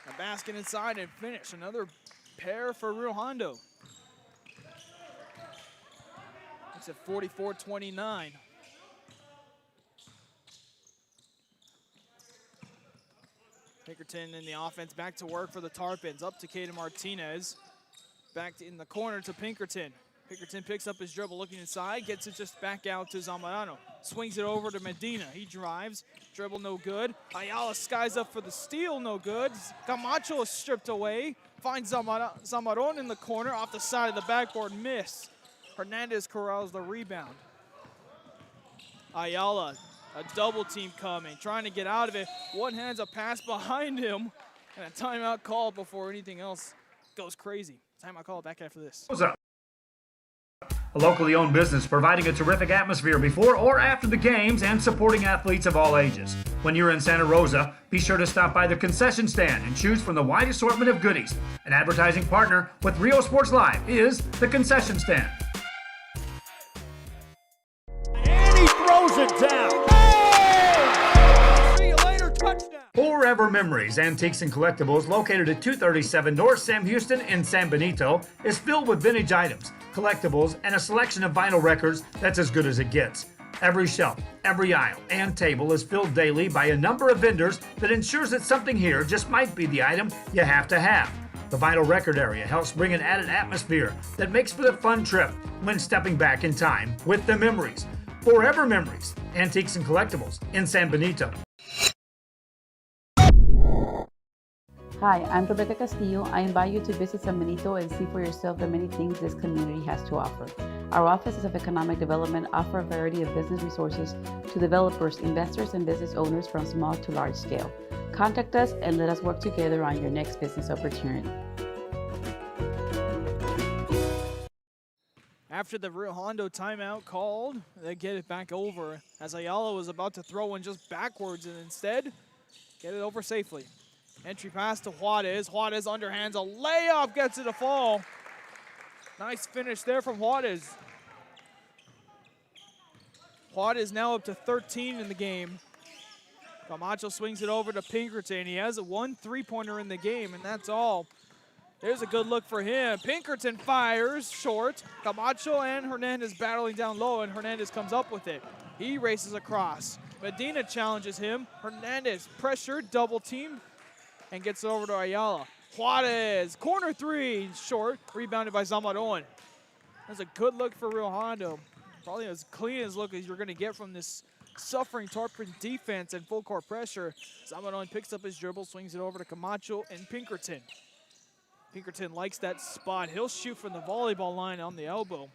A basket inside and finish. Another pair for Real Hondo. It's at 44-29. Pinkerton in the offense, back to work for the Tarpons. Up to Caden Martinez. Back in the corner to Pinkerton. Pinkerton picks up his dribble, looking inside, gets it just back out to Zamorano. Swings it over to Medina. He drives, dribble no good. Ayala skies up for the steal, no good. Camacho is stripped away. Finds Zamaron in the corner, off the side of the backboard, miss. Hernandez corrals the rebound. Ayala, a double team coming, trying to get out of it. One hands a pass behind him, and a timeout called before anything else goes crazy. Time I call it back after this. What's up? A locally owned business providing a terrific atmosphere before or after the games and supporting athletes of all ages. When you're in Santa Rosa, be sure to stop by the concession stand and choose from the wide assortment of goodies. An advertising partner with Rio Sports Live is the concession stand. And he throws it down. Oh! See you later, touchdown. Forever Memories, Antiques and Collectibles, located at 237 North Sam Houston in San Benito, is filled with vintage items, collectibles, and a selection of vinyl records that's as good as it gets. Every shelf, every aisle, and table is filled daily by a number of vendors that ensures that something here just might be the item you have to have. The vinyl record area helps bring an added atmosphere that makes for the fun trip when stepping back in time with the memories. Forever Memories, Antiques and Collectibles in San Benito. Hi, I'm Rebecca Castillo. I invite you to visit San Benito and see for yourself the many things this community has to offer. Our offices of economic development offer a variety of business resources to developers, investors, and business owners from small to large scale. Contact us and let us work together on your next business opportunity. After the Rio Hondo timeout called, they get it back over as Ayala was about to throw one just backwards and instead get it over safely. Entry pass to Juarez. Juarez underhands a layup, gets it to fall. Nice finish there from Juarez. Juarez now up to 13 in the game. Camacho swings it over to Pinkerton. He has a 1 3-pointer in the game, and that's all. There's a good look for him. Pinkerton fires short. Camacho and Hernandez battling down low, and Hernandez comes up with it. He races across. Medina challenges him. Hernandez pressured, double teamed, and gets it over to Ayala. Juarez, corner three, short, rebounded by Zamaron. That's a good look for Rio Hondo. Probably as clean as look as you're gonna get from this suffering Tarpon defense and full court pressure. Zamaron picks up his dribble, swings it over to Camacho and Pinkerton. Pinkerton likes that spot. He'll shoot from the volleyball line on the elbow.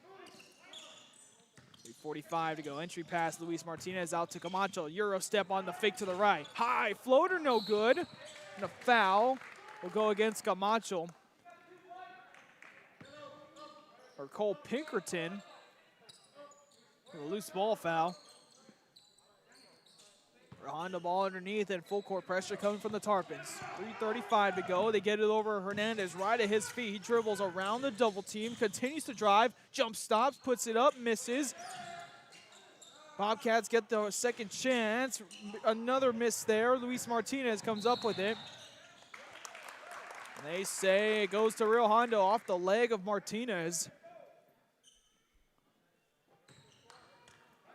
3:45 to go. Entry pass, Luis Martinez out to Camacho. Euro step on the fake to the right. High floater, no good. And a foul will go against Camacho. Or Cole Pinkerton. A loose ball foul. On the ball underneath and full court pressure coming from the Tarpons. 3:35 to go. They get it over Hernandez right at his feet. He dribbles around the double team, continues to drive, jump stops, puts it up, misses. Bobcats get the second chance. Another miss there. Luis Martinez comes up with it. And they say it goes to Rio Hondo off the leg of Martinez.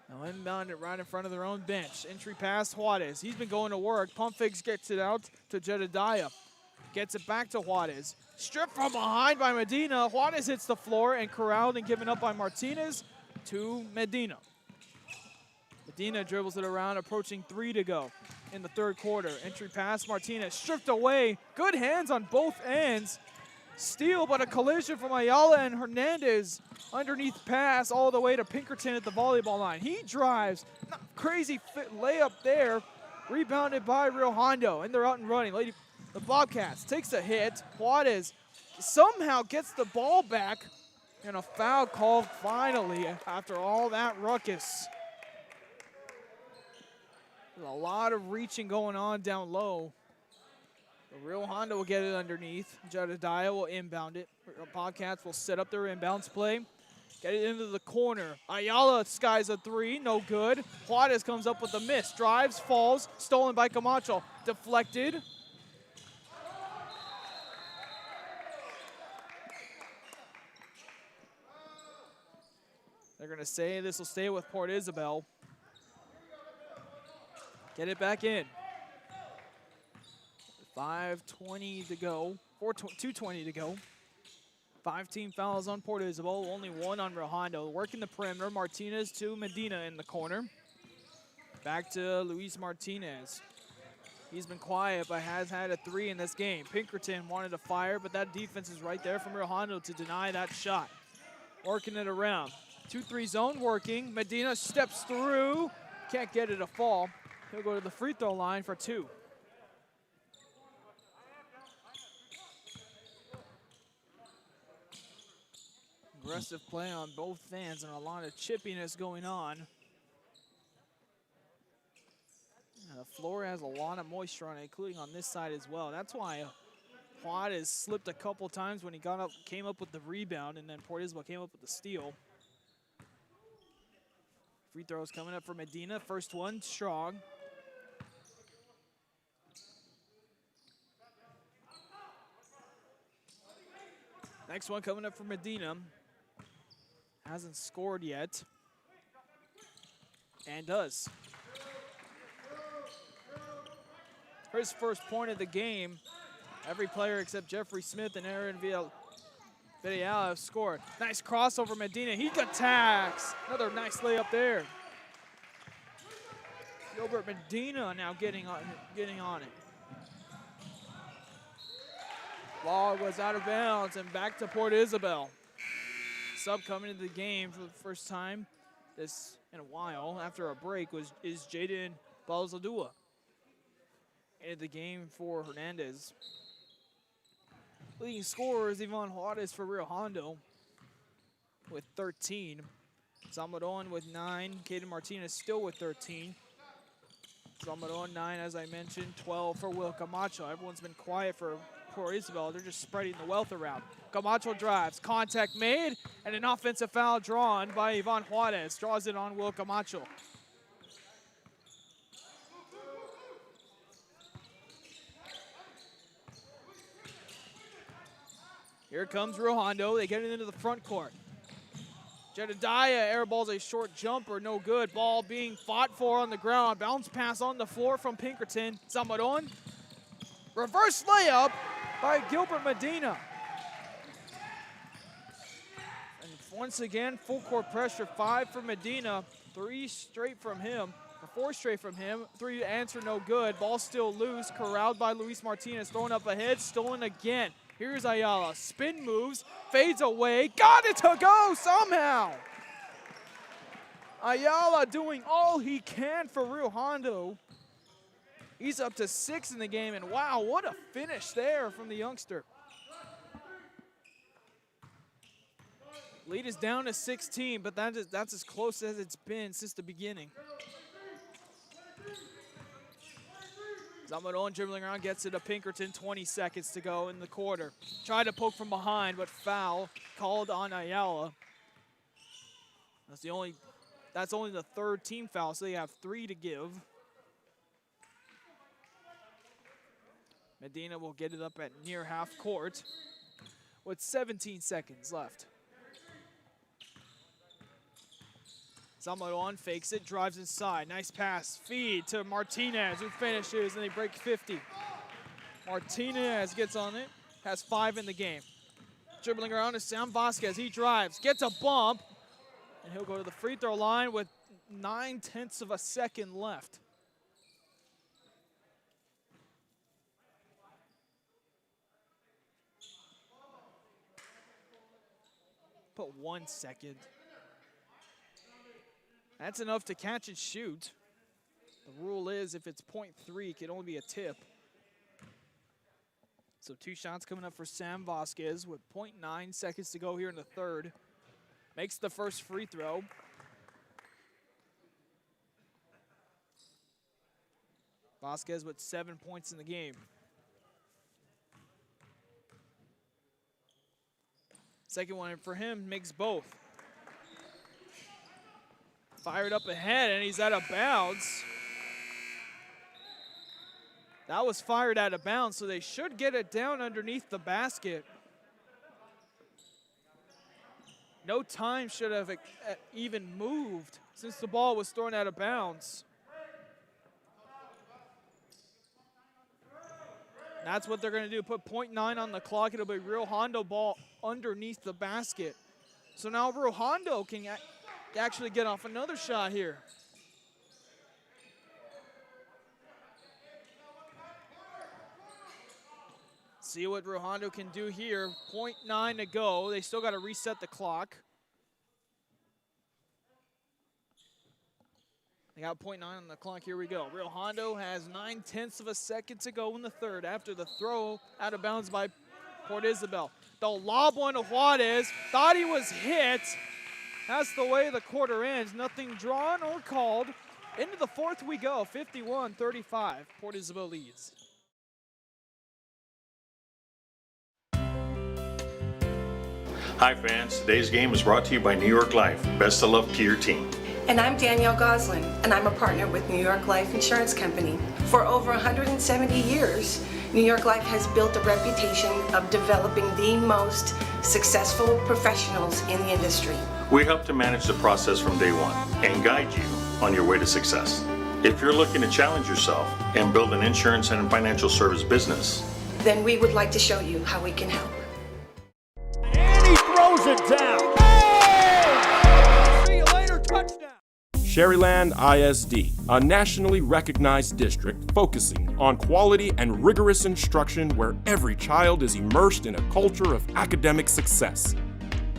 Now inbound it right in front of their own bench. Entry pass, Juarez. He's been going to work. Pump fakes gets it out to Jedediah. Gets it back to Juarez. Stripped from behind by Medina. Juarez hits the floor and corralled and given up by Martinez to Medina. Medina dribbles it around, approaching 3 to go in the third quarter. Entry pass, Martinez stripped away. Good hands on both ends. Steal, but a collision from Ayala and Hernandez. Underneath pass all the way to Pinkerton at the volleyball line. He drives. Crazy layup there. Rebounded by Rio Hondo, and they're out and running. The Bobcats takes a hit. Juarez somehow gets the ball back, and a foul called finally after all that ruckus. There's a lot of reaching going on down low. The Rio Hondo will get it underneath. Jedediah will inbound it. Bobcats will set up their inbounds play. Get it into the corner. Ayala skies a 3, no good. Juarez comes up with a miss. Drives, falls, stolen by Camacho. Deflected. They're gonna say this will stay with Port Isabel. Get it back in. 5:20 to go, 2:20 to go. 5 team fouls on Port Isabel, only 1 on Rio Hondo. Working the perimeter, Martinez to Medina in the corner. Back to Luis Martinez. He's been quiet, but has had a 3 in this game. Pinkerton wanted to fire, but that defense is right there from Rio Hondo to deny that shot. Working it around. 2-3 zone working. Medina steps through. Can't get it to fall. He'll go to the free throw line for 2. Aggressive play on both ends and a lot of chippiness going on. And the floor has a lot of moisture on it, including on this side as well. That's why Juarez slipped a couple times when he came up with the rebound, and then Port Isabel came up with the steal. Free throws coming up for Medina. First one, strong. Next one coming up for Medina. Hasn't scored yet. And does. His first point of the game. Every player except Jeffrey Smith and Aaron Villar have scored. Nice crossover, Medina. He attacks. Another nice layup there. Gilbert Medina now getting on it. Ball was out of bounds and back to Port Isabel. Sub coming into the game for the first time in a while after a break is Jaden Balzadua. Into the game for Hernandez. Leading scorer is Ivan Juarez for Rio Hondo with 13. Zamaron with 9. Caden Martinez still with 13. Zamaron 9, as I mentioned, 12 for Will Camacho. Everyone's been quiet for Port Isabel. They're just spreading the wealth around. Camacho drives, contact made, and an offensive foul drawn by Ivan Juarez. Draws it on Will Camacho. Here comes Rio Hondo. They get it into the front court. Jedediah airballs a short jumper, no good. Ball being fought for on the ground. Bounce pass on the floor from Pinkerton. Zamaron. Reverse layup by Gilbert Medina. And once again, full court pressure. 5 for Medina. 4 straight from him. 3 answer, no good. Ball still loose. Corralled by Luis Martinez. Throwing up ahead. Stolen again. Here's Ayala. Spin moves. Fades away. Got it to go somehow. Ayala doing all he can for Rio Hondo. He's up to 6 in the game, and wow, what a finish there from the youngster. Lead is down to 16, but that's as close as it's been since the beginning. Zamaron dribbling around, gets it to Pinkerton, 20 seconds to go in the quarter. Tried to poke from behind, but foul called on Ayala. That's only the 3rd team foul, so they have 3 to give. Medina will get it up at near half court with 17 seconds left. Zamaron fakes it, drives inside. Nice pass, feed to Martinez, who finishes, and they break 50. Martinez gets on it, has 5 in the game. Dribbling around is Sam Vasquez. He drives, gets a bump, and he'll go to the free throw line with 9/10 of a second left. Put 1 second. That's enough to catch and shoot. The rule is if it's .3, it can only be a tip. So 2 shots coming up for Sam Vasquez with 0.9 seconds to go here in the 3rd. Makes the first free throw. Vasquez with 7 points in the game. Second one for him makes both. Fired up ahead, and he's out of bounds. That was fired out of bounds, so they should get it down underneath the basket. No time should have even moved since the ball was thrown out of bounds. That's what they're going to do, put 0.9 on the clock. It'll be Rio Hondo ball underneath the basket. So now Rio Hondo can actually get off another shot here. See what Rio Hondo can do here. 0.9 to go. They still got to reset the clock. They got 0.9 on the clock. Here we go. Rio Hondo has 9/10 of a second to go in the 3rd after the throw out of bounds by Port Isabel. They'll lob one to Juarez. Thought he was hit. That's the way the quarter ends. Nothing drawn or called. Into the fourth we go, 51-35. Port Isabel leads. Hi fans, today's game is brought to you by New York Life. Best of luck to your team. And I'm Danielle Goslin, and I'm a partner with New York Life Insurance Company. For over 170 years, New York Life has built a reputation of developing the most successful professionals in the industry. We help to manage the process from day one and guide you on your way to success. If you're looking to challenge yourself and build an insurance and financial service business, then we would like to show you how we can help. And he throws it down. Oh! See you later, touchdown. Sherryland ISD, a nationally recognized district focusing on quality and rigorous instruction where every child is immersed in a culture of academic success.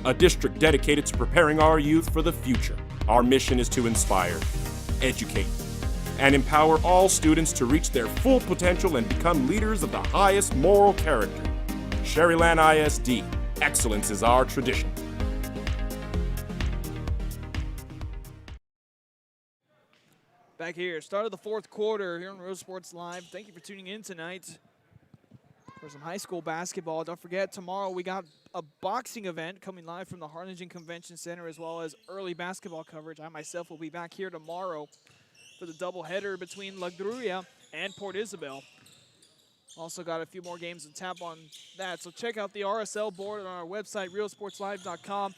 A district dedicated to preparing our youth for the future. Our mission is to inspire, educate, and empower all students to reach their full potential and become leaders of the highest moral character. Sherryland ISD, excellence is our tradition. Back here, start of the fourth quarter here on Rose Sports Live. Thank you for tuning in tonight for some high school basketball. Don't forget, tomorrow we got a boxing event coming live from the Harlingen Convention Center, as well as early basketball coverage. I myself will be back here tomorrow for the doubleheader between La Gruya and Port Isabel. Also got a few more games to tap on that. So check out the RSL board on our website, realsportslive.com,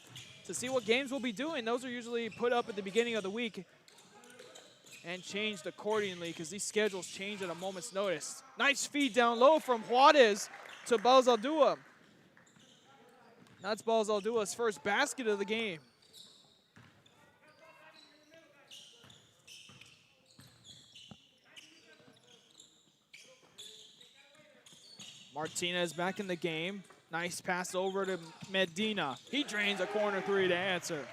to see what games we'll be doing. Those are usually put up at the beginning of the week and changed accordingly because these schedules change at a moment's notice. Nice feed down low from Juarez to Balzaldua. That's Balzaldua's first basket of the game. Martinez back in the game. Nice pass over to Medina. He drains a corner three to answer.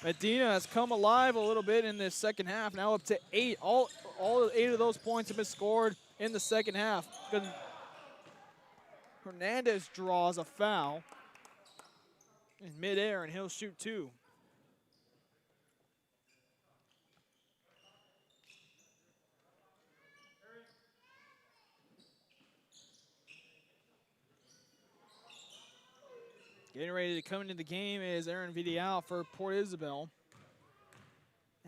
Medina has come alive a little bit in this second half, now up to 8. All 8 of those points have been scored in the second half. Hernandez draws a foul in midair, and he'll shoot 2. Getting ready to come into the game is Aaron Vidal for Port Isabel.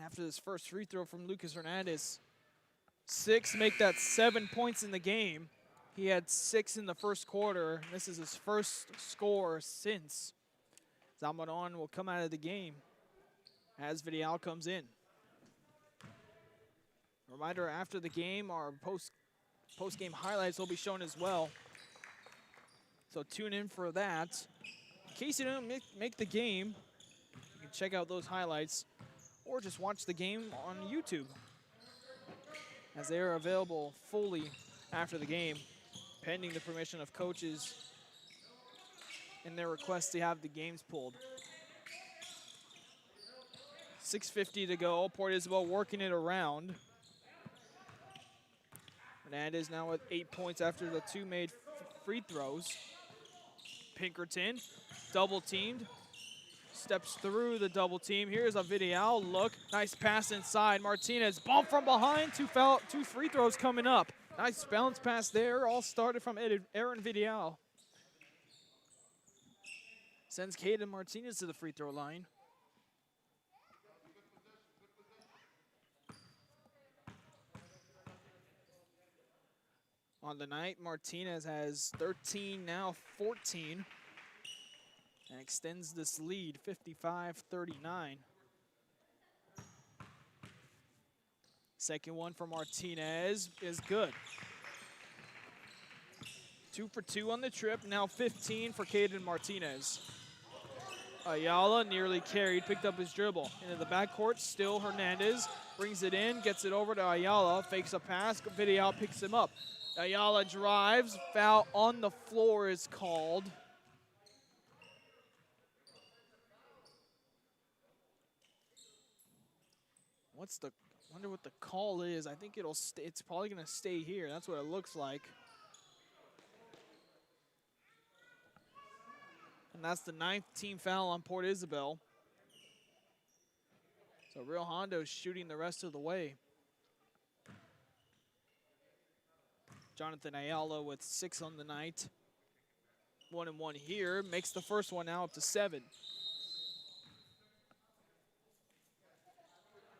After this first free throw from Lucas Hernandez. 6 make that 7 points in the game. He had 6 in the first quarter. This is his first score since. Zamaron will come out of the game as Vidal comes in. Reminder, after the game, our post-game highlights will be shown as well. So tune in for that. In case you don't make the game, you can check out those highlights or just watch the game on YouTube, as they are available fully after the game, pending the permission of coaches and their request to have the games pulled. 6:50 to go. Port Isabel working it around. Hernandez now with 8 points after the 2 made free throws. Pinkerton double teamed, steps through the double team. Here's a Vidal look. Nice pass inside. Martinez bump from behind. 2 free throws coming up. Nice bounce pass there. All started from Aaron Vidal. Sends Caden Martinez to the free throw line. On the night, Martinez has 13, now 14, and extends this lead, 55-39. Second one for Martinez is good. 2 for 2 on the trip, now 15 for Caden Martinez. Ayala nearly carried, picked up his dribble. Into the backcourt, still Hernandez, brings it in, gets it over to Ayala, fakes a pass, Vidal picks him up. Ayala drives, foul on the floor is called. Wonder what the call is. I think it's probably gonna stay here. That's what it looks like. And that's the 9th team foul on Port Isabel. So Real Hondo shooting the rest of the way. Jonathan Ayala with 6 on the night. 1 and 1 here. Makes the first one now up to 7.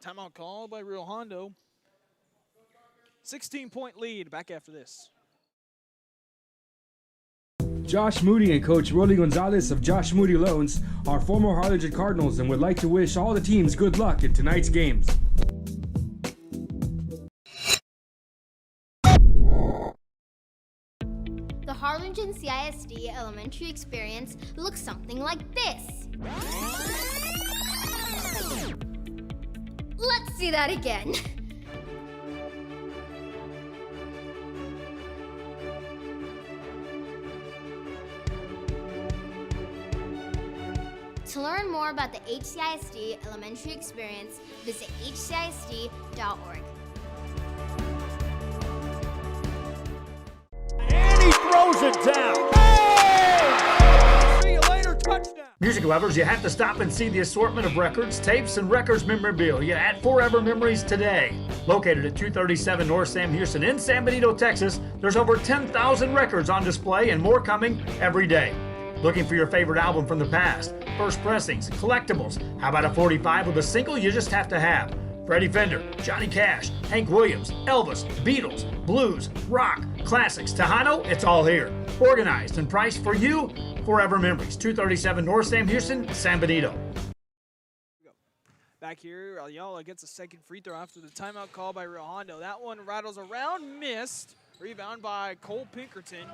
Timeout call by Real Hondo. 16-point lead. Back after this. Josh Moody and Coach Rolly Gonzalez of Josh Moody Loans are former Harlingen Cardinals and would like to wish all the teams good luck in tonight's games. The Harlingen CISD elementary experience looks something like this. Let's see that again. To learn more about the HCISD elementary experience, visit hcisd.org. And he throws it down. Oh! See you later, touchdown. Music lovers, you have to stop and see the assortment of records, tapes, and records memorabilia at Forever Memories today. Located at 237 North Sam Houston in San Benito, Texas, there's over 10,000 records on display and more coming every day. Looking for your favorite album from the past, first pressings, collectibles? How about a 45 with a single you just have to have? Freddie Fender, Johnny Cash, Hank Williams, Elvis, Beatles, blues, rock, classics, Tejano, it's all here. Organized and priced for you. Forever Memories, 237 North Sam Houston, San Benito. Back here, Ayala gets a second free throw after the timeout call by Real Hondo. That one rattles around, missed. Rebound by Cole Pinkerton.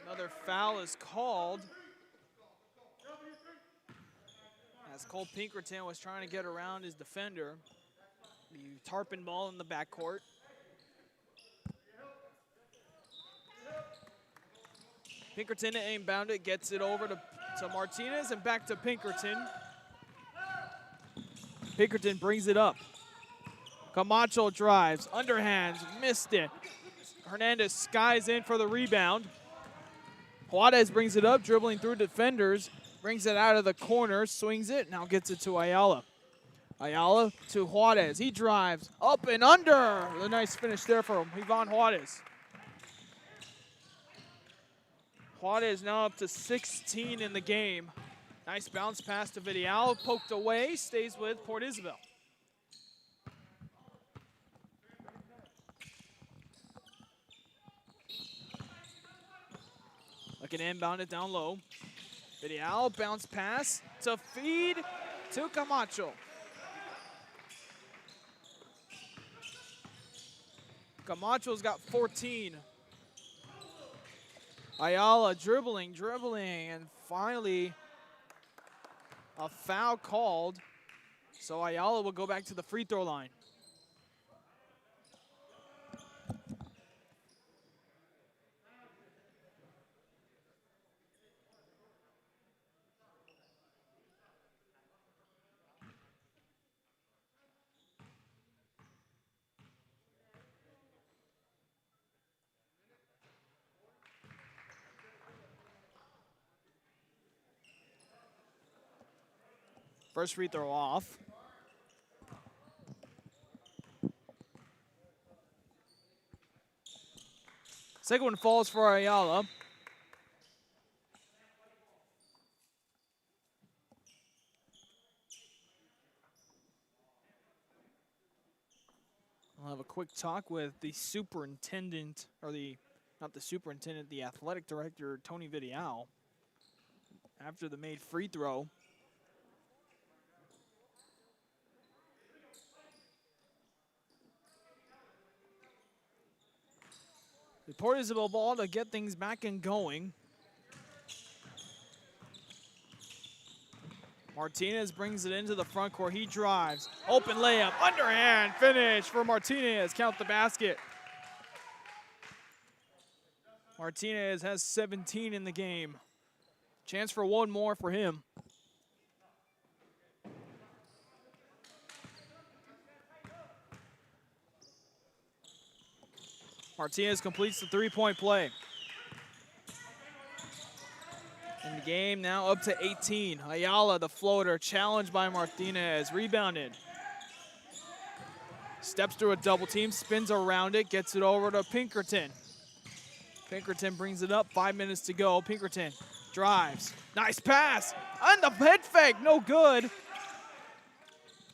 Another foul is called as Cole Pinkerton was trying to get around his defender. The Tarpon ball in the backcourt. Pinkerton inbound it, gets it over to Martinez and back to Pinkerton. Pinkerton brings it up. Camacho drives, underhands, missed it. Hernandez skies in for the rebound. Juarez brings it up, dribbling through defenders, brings it out of the corner, swings it, now gets it to Ayala. Ayala to Juarez. He drives up and under. A nice finish there for Ivan Juarez. Juarez now up to 16 in the game. Nice bounce pass to Vidal, poked away, stays with Port Isabel. Looking inbound it down low. Vidal, bounce pass to feed to Camacho. Camacho's got 14. Ayala dribbling, and finally a foul called. So Ayala will go back to the free throw line. First free throw off. Second one falls for Ayala. I'll have a quick talk with the superintendent, or not the superintendent, the athletic director, Tony Vidal, after the made free throw. The Port Isabel ball to get things back and going. Martinez brings it into the front court. He drives. Open layup. Underhand finish for Martinez. Count the basket. Martinez has 17 in the game. Chance for one more for him. Martinez completes the three-point play. And the game now up to 18. Ayala, the floater, challenged by Martinez, rebounded. Steps through a double team, spins around it, gets it over to Pinkerton. Pinkerton brings it up, 5 minutes to go. Pinkerton drives, nice pass, and the head fake, no good.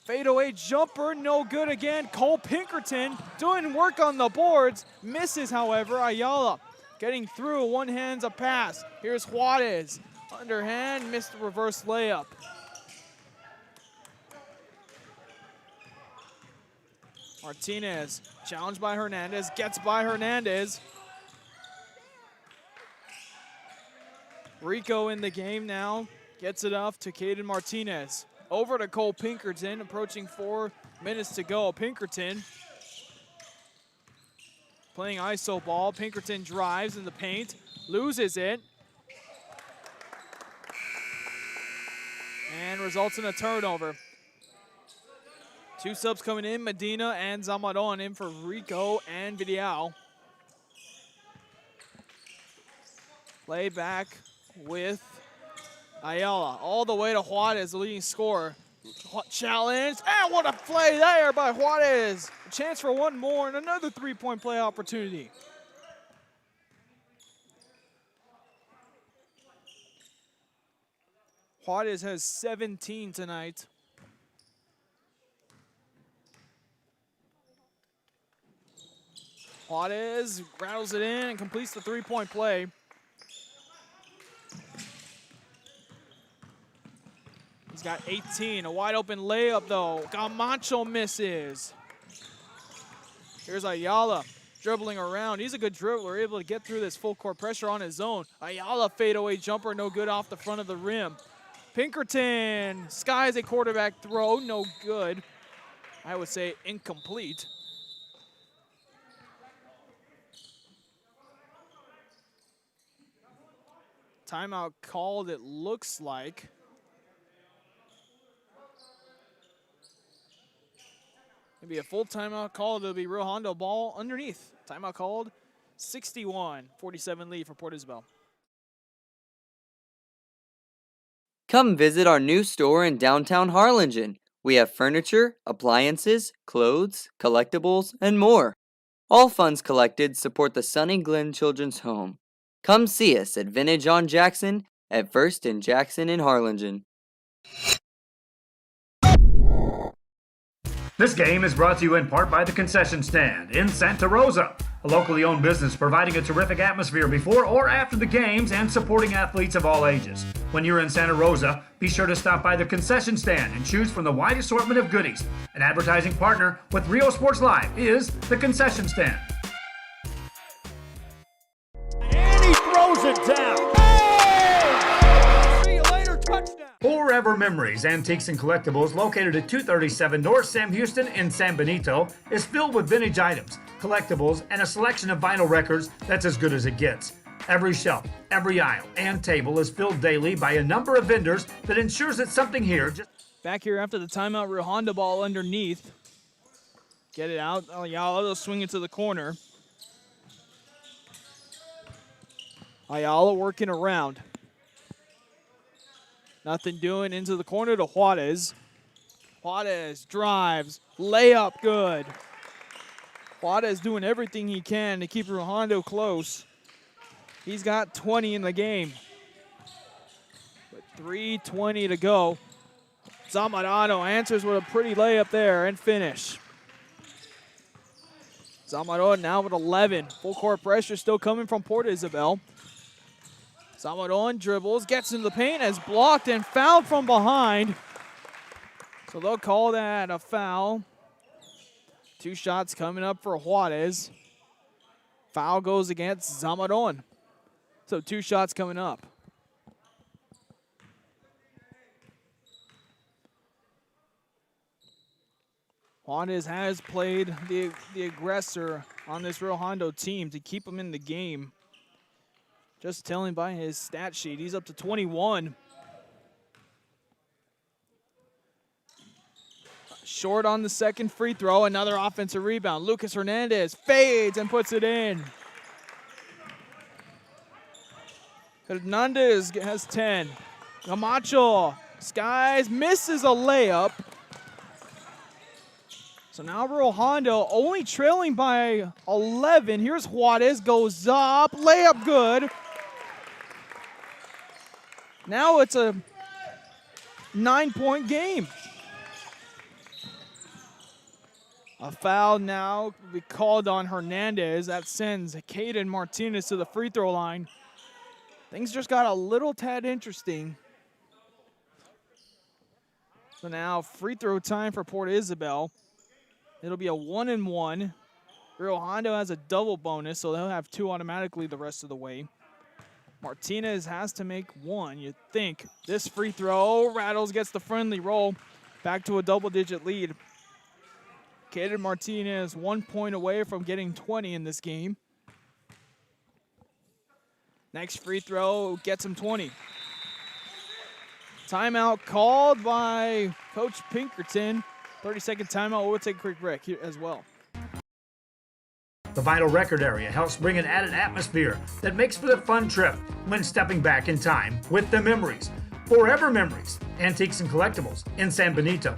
Fadeaway jumper, no good again. Cole Pinkerton doing work on the boards, misses, however. Ayala getting through, one hands a pass. Here's Juarez, underhand, missed the reverse layup. Martinez, challenged by Hernandez, gets by Hernandez. Rico in the game now, gets it off to Caden Martinez. Over to Cole Pinkerton, approaching 4 minutes to go. Pinkerton playing iso ball. Pinkerton drives in the paint, loses it, and results in a turnover. Two subs coming in, Medina and Zamaron in for Rico and Vidal. Play back with Ayala, all the way to Juarez, the leading scorer. Challenge, and what a play there by Juarez. A chance for one more and another three-point play opportunity. Juarez has 17 tonight. Juarez rattles it in and completes the three-point play. He's got 18, a wide open layup though. Camacho misses. Here's Ayala dribbling around. He's a good dribbler, able to get through this full court pressure on his own. Ayala fadeaway jumper, no good off the front of the rim. Pinkerton skies a quarterback throw, no good. I would say incomplete. Timeout called, it looks like. Maybe a full timeout called. It'll be real Hondo ball underneath. Timeout called. 61-47 lead for Port Isabel. Come visit our new store in downtown Harlingen. We have furniture, appliances, clothes, collectibles, and more. All funds collected support the Sunny Glen Children's Home. Come see us at Vintage on Jackson at First and Jackson in Harlingen. This game is brought to you in part by the Concession Stand in Santa Rosa, a locally owned business providing a terrific atmosphere before or after the games and supporting athletes of all ages. When you're in Santa Rosa, be sure to stop by the Concession Stand and choose from the wide assortment of goodies. An advertising partner with Rio Sports Live is the Concession Stand. And he throws it down. Oh! See you later, touchdown. Forever Memories, Antiques and Collectibles, located at 237 North Sam Houston in San Benito, is filled with vintage items, collectibles, and a selection of vinyl records that's as good as it gets. Every shelf, every aisle, and table is filled daily by a number of vendors that ensures that something here just... Back here after the timeout, real Hondo ball underneath. Get it out. Ayala will swing it to the corner. Ayala working around. Nothing doing, into the corner to Juarez. Juarez drives, layup good. Juarez doing everything he can to keep Hondo close. He's got 20 in the game. But 3:20 to go. Zamorano answers with a pretty layup there and finish. Zamorano now with 11. Full court pressure still coming from Port Isabel. Zamaron dribbles, gets into the paint, as blocked and fouled from behind. So they'll call that a foul. Two shots coming up for Juarez. Foul goes against Zamaron. So two shots coming up. Juarez has played the aggressor on this Real Hondo team to keep him in the game. Just telling by his stat sheet, he's up to 21. Short on the second free throw, another offensive rebound. Lucas Hernandez fades and puts it in. Hernandez has 10. Camacho skies, misses a layup. So now Rural Hondo only trailing by 11. Here's Juarez, goes up, layup good. Now it's a 9-point game. A foul now will be called on Hernandez. That sends Caden Martinez to the free throw line. Things just got a little tad interesting. So now free throw time for Port Isabel. It'll be a 1-and-1. Rio Hondo has a double bonus, so they'll have 2 automatically the rest of the way. Martinez has to make 1, you'd think. This free throw, Rattles gets the friendly roll. Back to a double-digit lead. Caden Martinez 1 point away from getting 20 in this game. Next free throw gets him 20. Timeout called by Coach Pinkerton. 30-second timeout. We'll take a quick break here as well. The vinyl record area helps bring an added atmosphere that makes for the fun trip when stepping back in time with the memories. Forever Memories, Antiques and Collectibles in San Benito.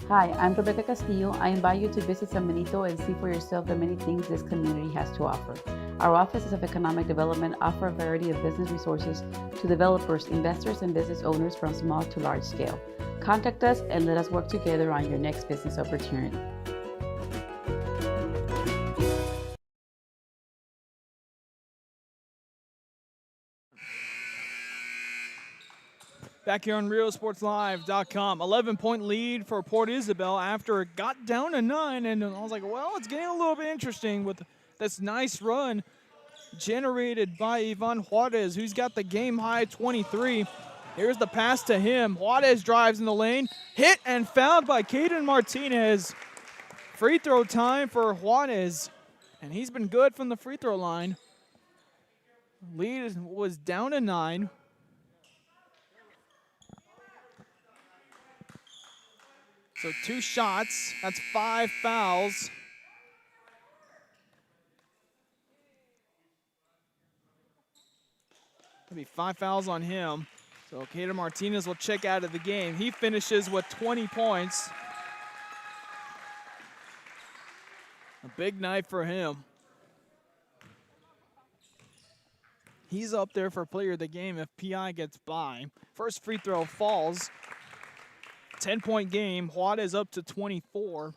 Hi, I'm Rebecca Castillo. I invite you to visit San Benito and see for yourself the many things this community has to offer. Our offices of economic development offer a variety of business resources to developers, investors, and business owners from small to large scale. Contact us and let us work together on your next business opportunity. Back here on RioSportsLive.com. 11-point lead for Port Isabel after it got down to 9. And I was like, well, it's getting a little bit interesting with this nice run generated by Ivan Juarez, who's got the game-high 23. Here's the pass to him. Juarez drives in the lane. Hit and fouled by Caden Martinez. Free throw time for Juarez. And he's been good from the free throw line. Lead was down to 9. So 2 shots, that's 5 fouls. That'll be 5 fouls on him. So Caden Martinez will check out of the game. He finishes with 20 points. A big night for him. He's up there for player of the game if PI gets by. First free throw falls. 10-point game. Juarez up to 24.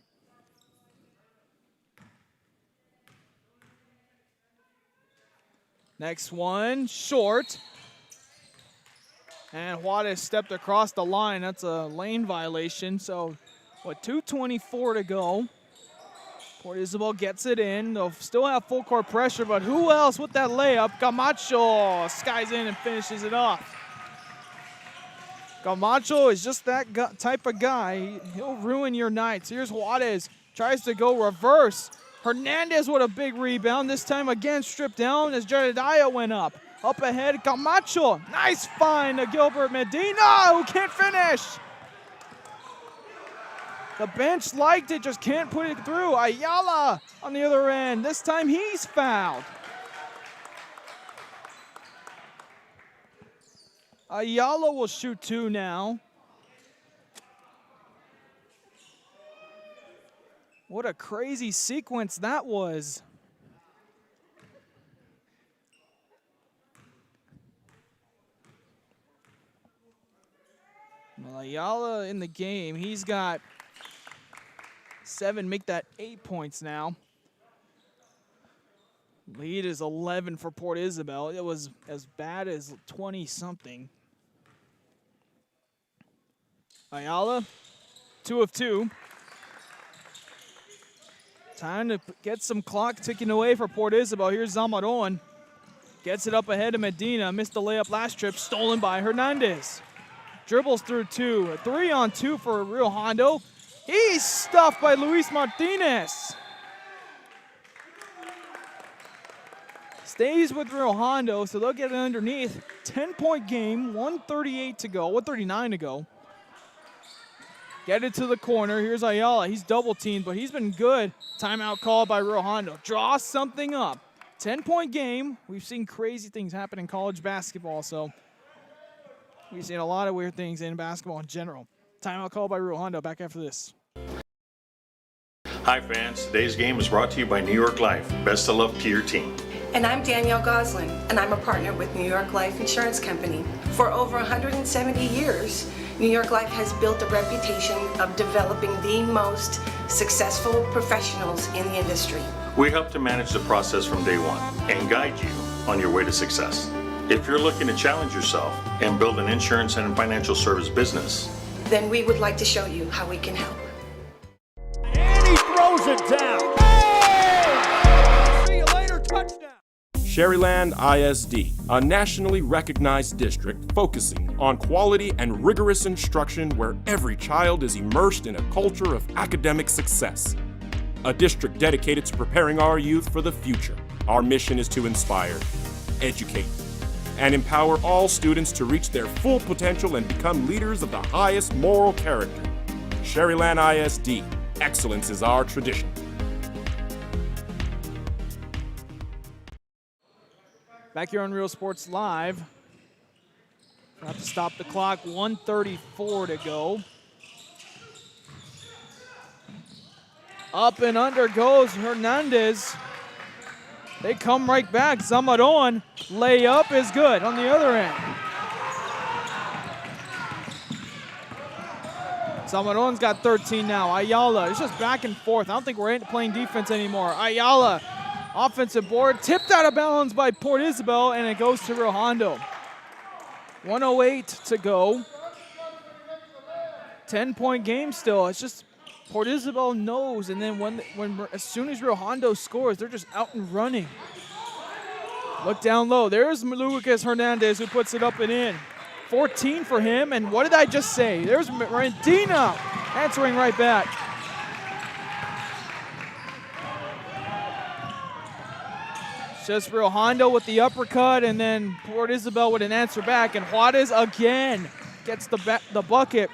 Next one, short. And Juarez stepped across the line. That's a lane violation. So, 2:24 to go. Port Isabel gets it in. They'll still have full court pressure, but who else with that layup? Camacho skies in and finishes it off. Camacho is just that type of guy. He'll ruin your nights. Here's Juarez. Tries to go reverse. Hernandez with a big rebound. This time again stripped down as Jedediah went up. Up ahead, Camacho. Nice find to Gilbert Medina, who can't finish. The bench liked it, just can't put it through. Ayala on the other end. This time he's fouled. Ayala will shoot 2 now. What a crazy sequence that was. Well, Ayala in the game, he's got 7, make that 8 points now. Lead is 11 for Port Isabel. It was as bad as 20-something. Ayala, 2 of 2. Time to get some clock ticking away for Port Isabel. Here's Zamaron. Gets it up ahead of Medina. Missed the layup last trip. Stolen by Hernandez. Dribbles through 2. A 3-on-2 for Rio Hondo. He's stuffed by Luis Martinez. Stays with Rio Hondo, so they'll get it underneath. 10-point game, 1:38 to go, 1:39 to go. Get it to the corner. Here's Ayala. He's double teamed, but he's been good. Timeout called by Rio Hondo. Draw something up. 10-point game. We've seen crazy things happen in college basketball, so we've seen a lot of weird things in basketball in general. Timeout call by Rio Hondo. Back after this. Hi fans, today's game is brought to you by New York Life. Best of luck to your team. And I'm Danielle Goslin, and I'm a partner with New York Life Insurance Company. For over 170 years, New York Life has built a reputation of developing the most successful professionals in the industry. We help to manage the process from day one and guide you on your way to success. If you're looking to challenge yourself and build an insurance and financial service business, then we would like to show you how we can help. And he throws it down. Oh! See you later, touchdown. Sherryland ISD, a nationally recognized district focusing on quality and rigorous instruction where every child is immersed in a culture of academic success. A district dedicated to preparing our youth for the future. Our mission is to inspire, educate, and empower all students to reach their full potential and become leaders of the highest moral character. Sherryland ISD, excellence is our tradition. Back here on Real Sports Live. Have to stop the clock, 1:34 to go. Up and under goes Hernandez. They come right back. Zamaron, layup is good on the other end. Zamaron's got 13 now. Ayala, it's just back and forth. I don't think we're playing defense anymore. Ayala, offensive board, tipped out of bounds by Port Isabel, and it goes to Rio Hondo. 1:08 to go. 10-point game still. It's just Port Isabel knows, and then as soon as Rio Hondo scores, they're just out and running. Look down low. There's Lucas Hernandez who puts it up and in. 14 for him, and what did I just say? There's Medina answering right back. Just Rio Hondo with the uppercut, and then Port Isabel with an answer back, and Juarez again gets the bucket.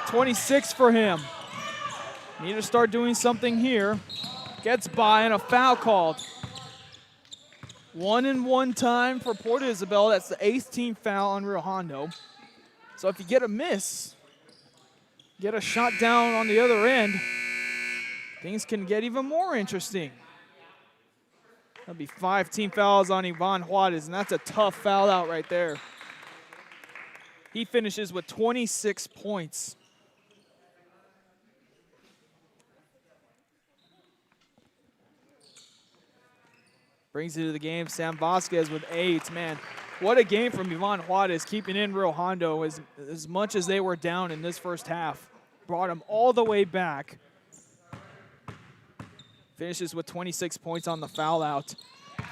26 for him. Need to start doing something here. Gets by, and a foul called. 1-and-1 time for Port Isabel. That's the 8th team foul on Rio Hondo. So if you get a miss, get a shot down on the other end, things can get even more interesting. That'll be 5 team fouls on Ivan Juarez, and that's a tough foul out right there. He finishes with 26 points. Brings it to the game, Sam Vasquez with 8. Man, what a game from Ivan Juarez, keeping in Rio Hondo as much as they were down in this first half. Brought them all the way back. Finishes with 26 points on the foul out.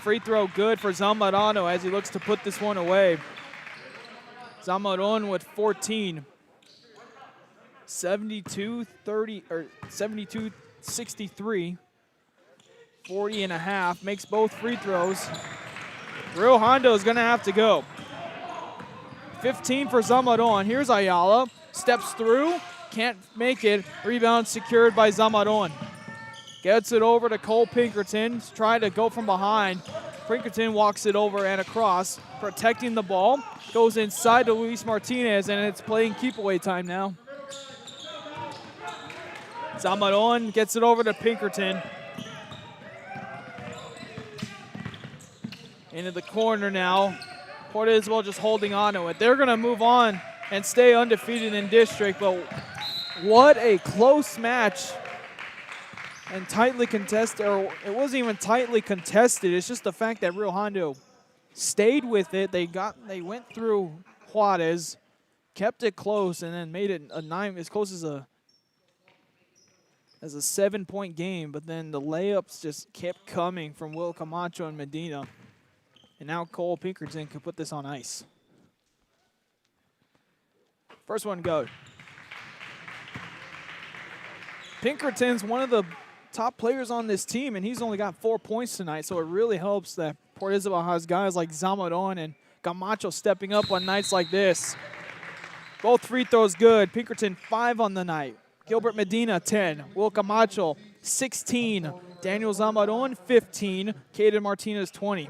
Free throw good for Zamorano as he looks to put this one away. Zamaron with 14. 72-63. 40 and a half, makes both free throws. Rio Hondo is gonna have to go. 15 for Zamaron. Here's Ayala, steps through, can't make it. Rebound secured by Zamaron. Gets it over to Cole Pinkerton, trying to go from behind. Pinkerton walks it over and across, protecting the ball. Goes inside to Luis Martinez, and it's playing keep away time now. Zamaron gets it over to Pinkerton. Into the corner now. Port Isabel just holding on to it. They're going to move on and stay undefeated in district, but what a close match and tightly contested, or it wasn't even tightly contested. It's just the fact that Rio Hondo stayed with it. They went through Juarez, kept it close, and then made it a 9, as close as a 7-point game, but then the layups just kept coming from Will Camacho and Medina. And now Cole Pinkerton can put this on ice. First one go. Pinkerton's one of the top players on this team, and he's only got 4 points tonight, so it really helps that Port Isabel has guys like Zamaron and Camacho stepping up on nights like this. Both free throws good. Pinkerton 5 on the night. Gilbert Medina, 10. Will Camacho, 16. Daniel Zamaron, 15. Caden Martinez, 20.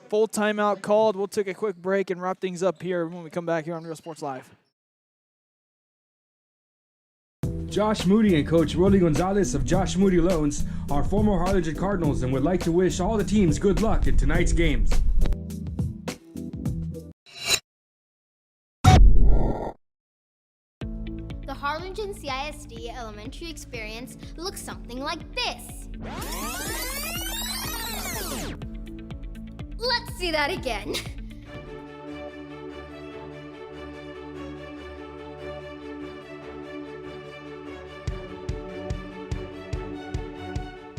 Full timeout called. We'll take a quick break and wrap things up here when we come back here on Real Sports Live. Josh Moody and Coach Rolly Gonzalez of Josh Moody Loans are former Harlingen Cardinals and would like to wish all the teams good luck in tonight's games. The Harlingen CISD elementary experience looks something like this. Let's see that again.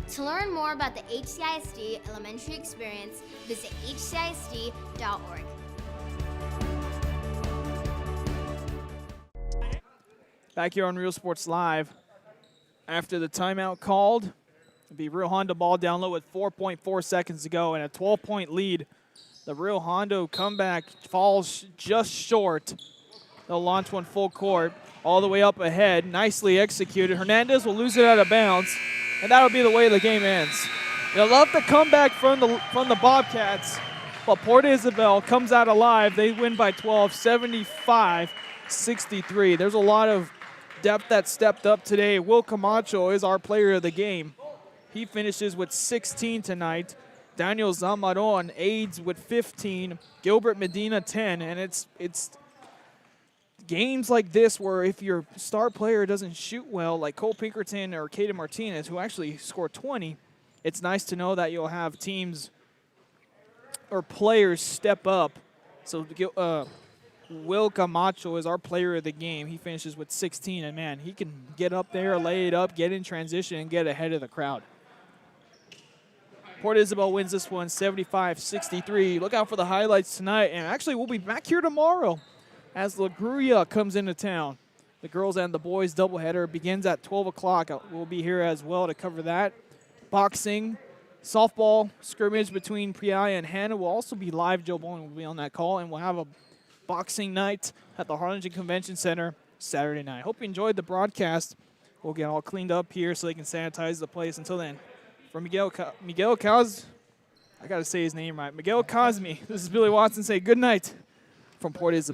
To learn more about the HCISD elementary experience, visit hcisd.org. Back here on Real Sports Live. After the timeout called, it'll be Real Hondo ball down low with 4.4 seconds to go and a 12-point lead. The Real Hondo comeback falls just short. They'll launch one full court all the way up ahead. Nicely executed. Hernandez will lose it out of bounds, and that'll be the way the game ends. You'll love the comeback from the Bobcats, but Port Isabel comes out alive. They win by 12, 75-63. There's a lot of depth that stepped up today. Will Camacho is our player of the game. He finishes with 16 tonight. Daniel Zamaron aids with 15. Gilbert Medina 10. And it's games like this where if your star player doesn't shoot well, like Cole Pinkerton or Caden Martinez, who actually scored 20, it's nice to know that you'll have teams or players step up. So Will Camacho is our player of the game. He finishes with 16, and man, he can get up there, lay it up, get in transition, and get ahead of the crowd. Port Isabel wins this one 75-63. Look out for the highlights tonight, and actually we'll be back here tomorrow as La Gruya comes into town. The girls and the boys doubleheader begins at 12 o'clock. We'll be here as well to cover that. Boxing, softball scrimmage between Priaya and Hannah will also be live. Joe Bowling will be on that call, and we'll have a boxing night at the Harlingen Convention Center Saturday night. Hope you enjoyed the broadcast. We'll get all cleaned up here so they can sanitize the place. Until then, for Miguel Cos, I got to say his name right, Miguel Cosme, this is Billy Watson. Say good night from Port Isabel.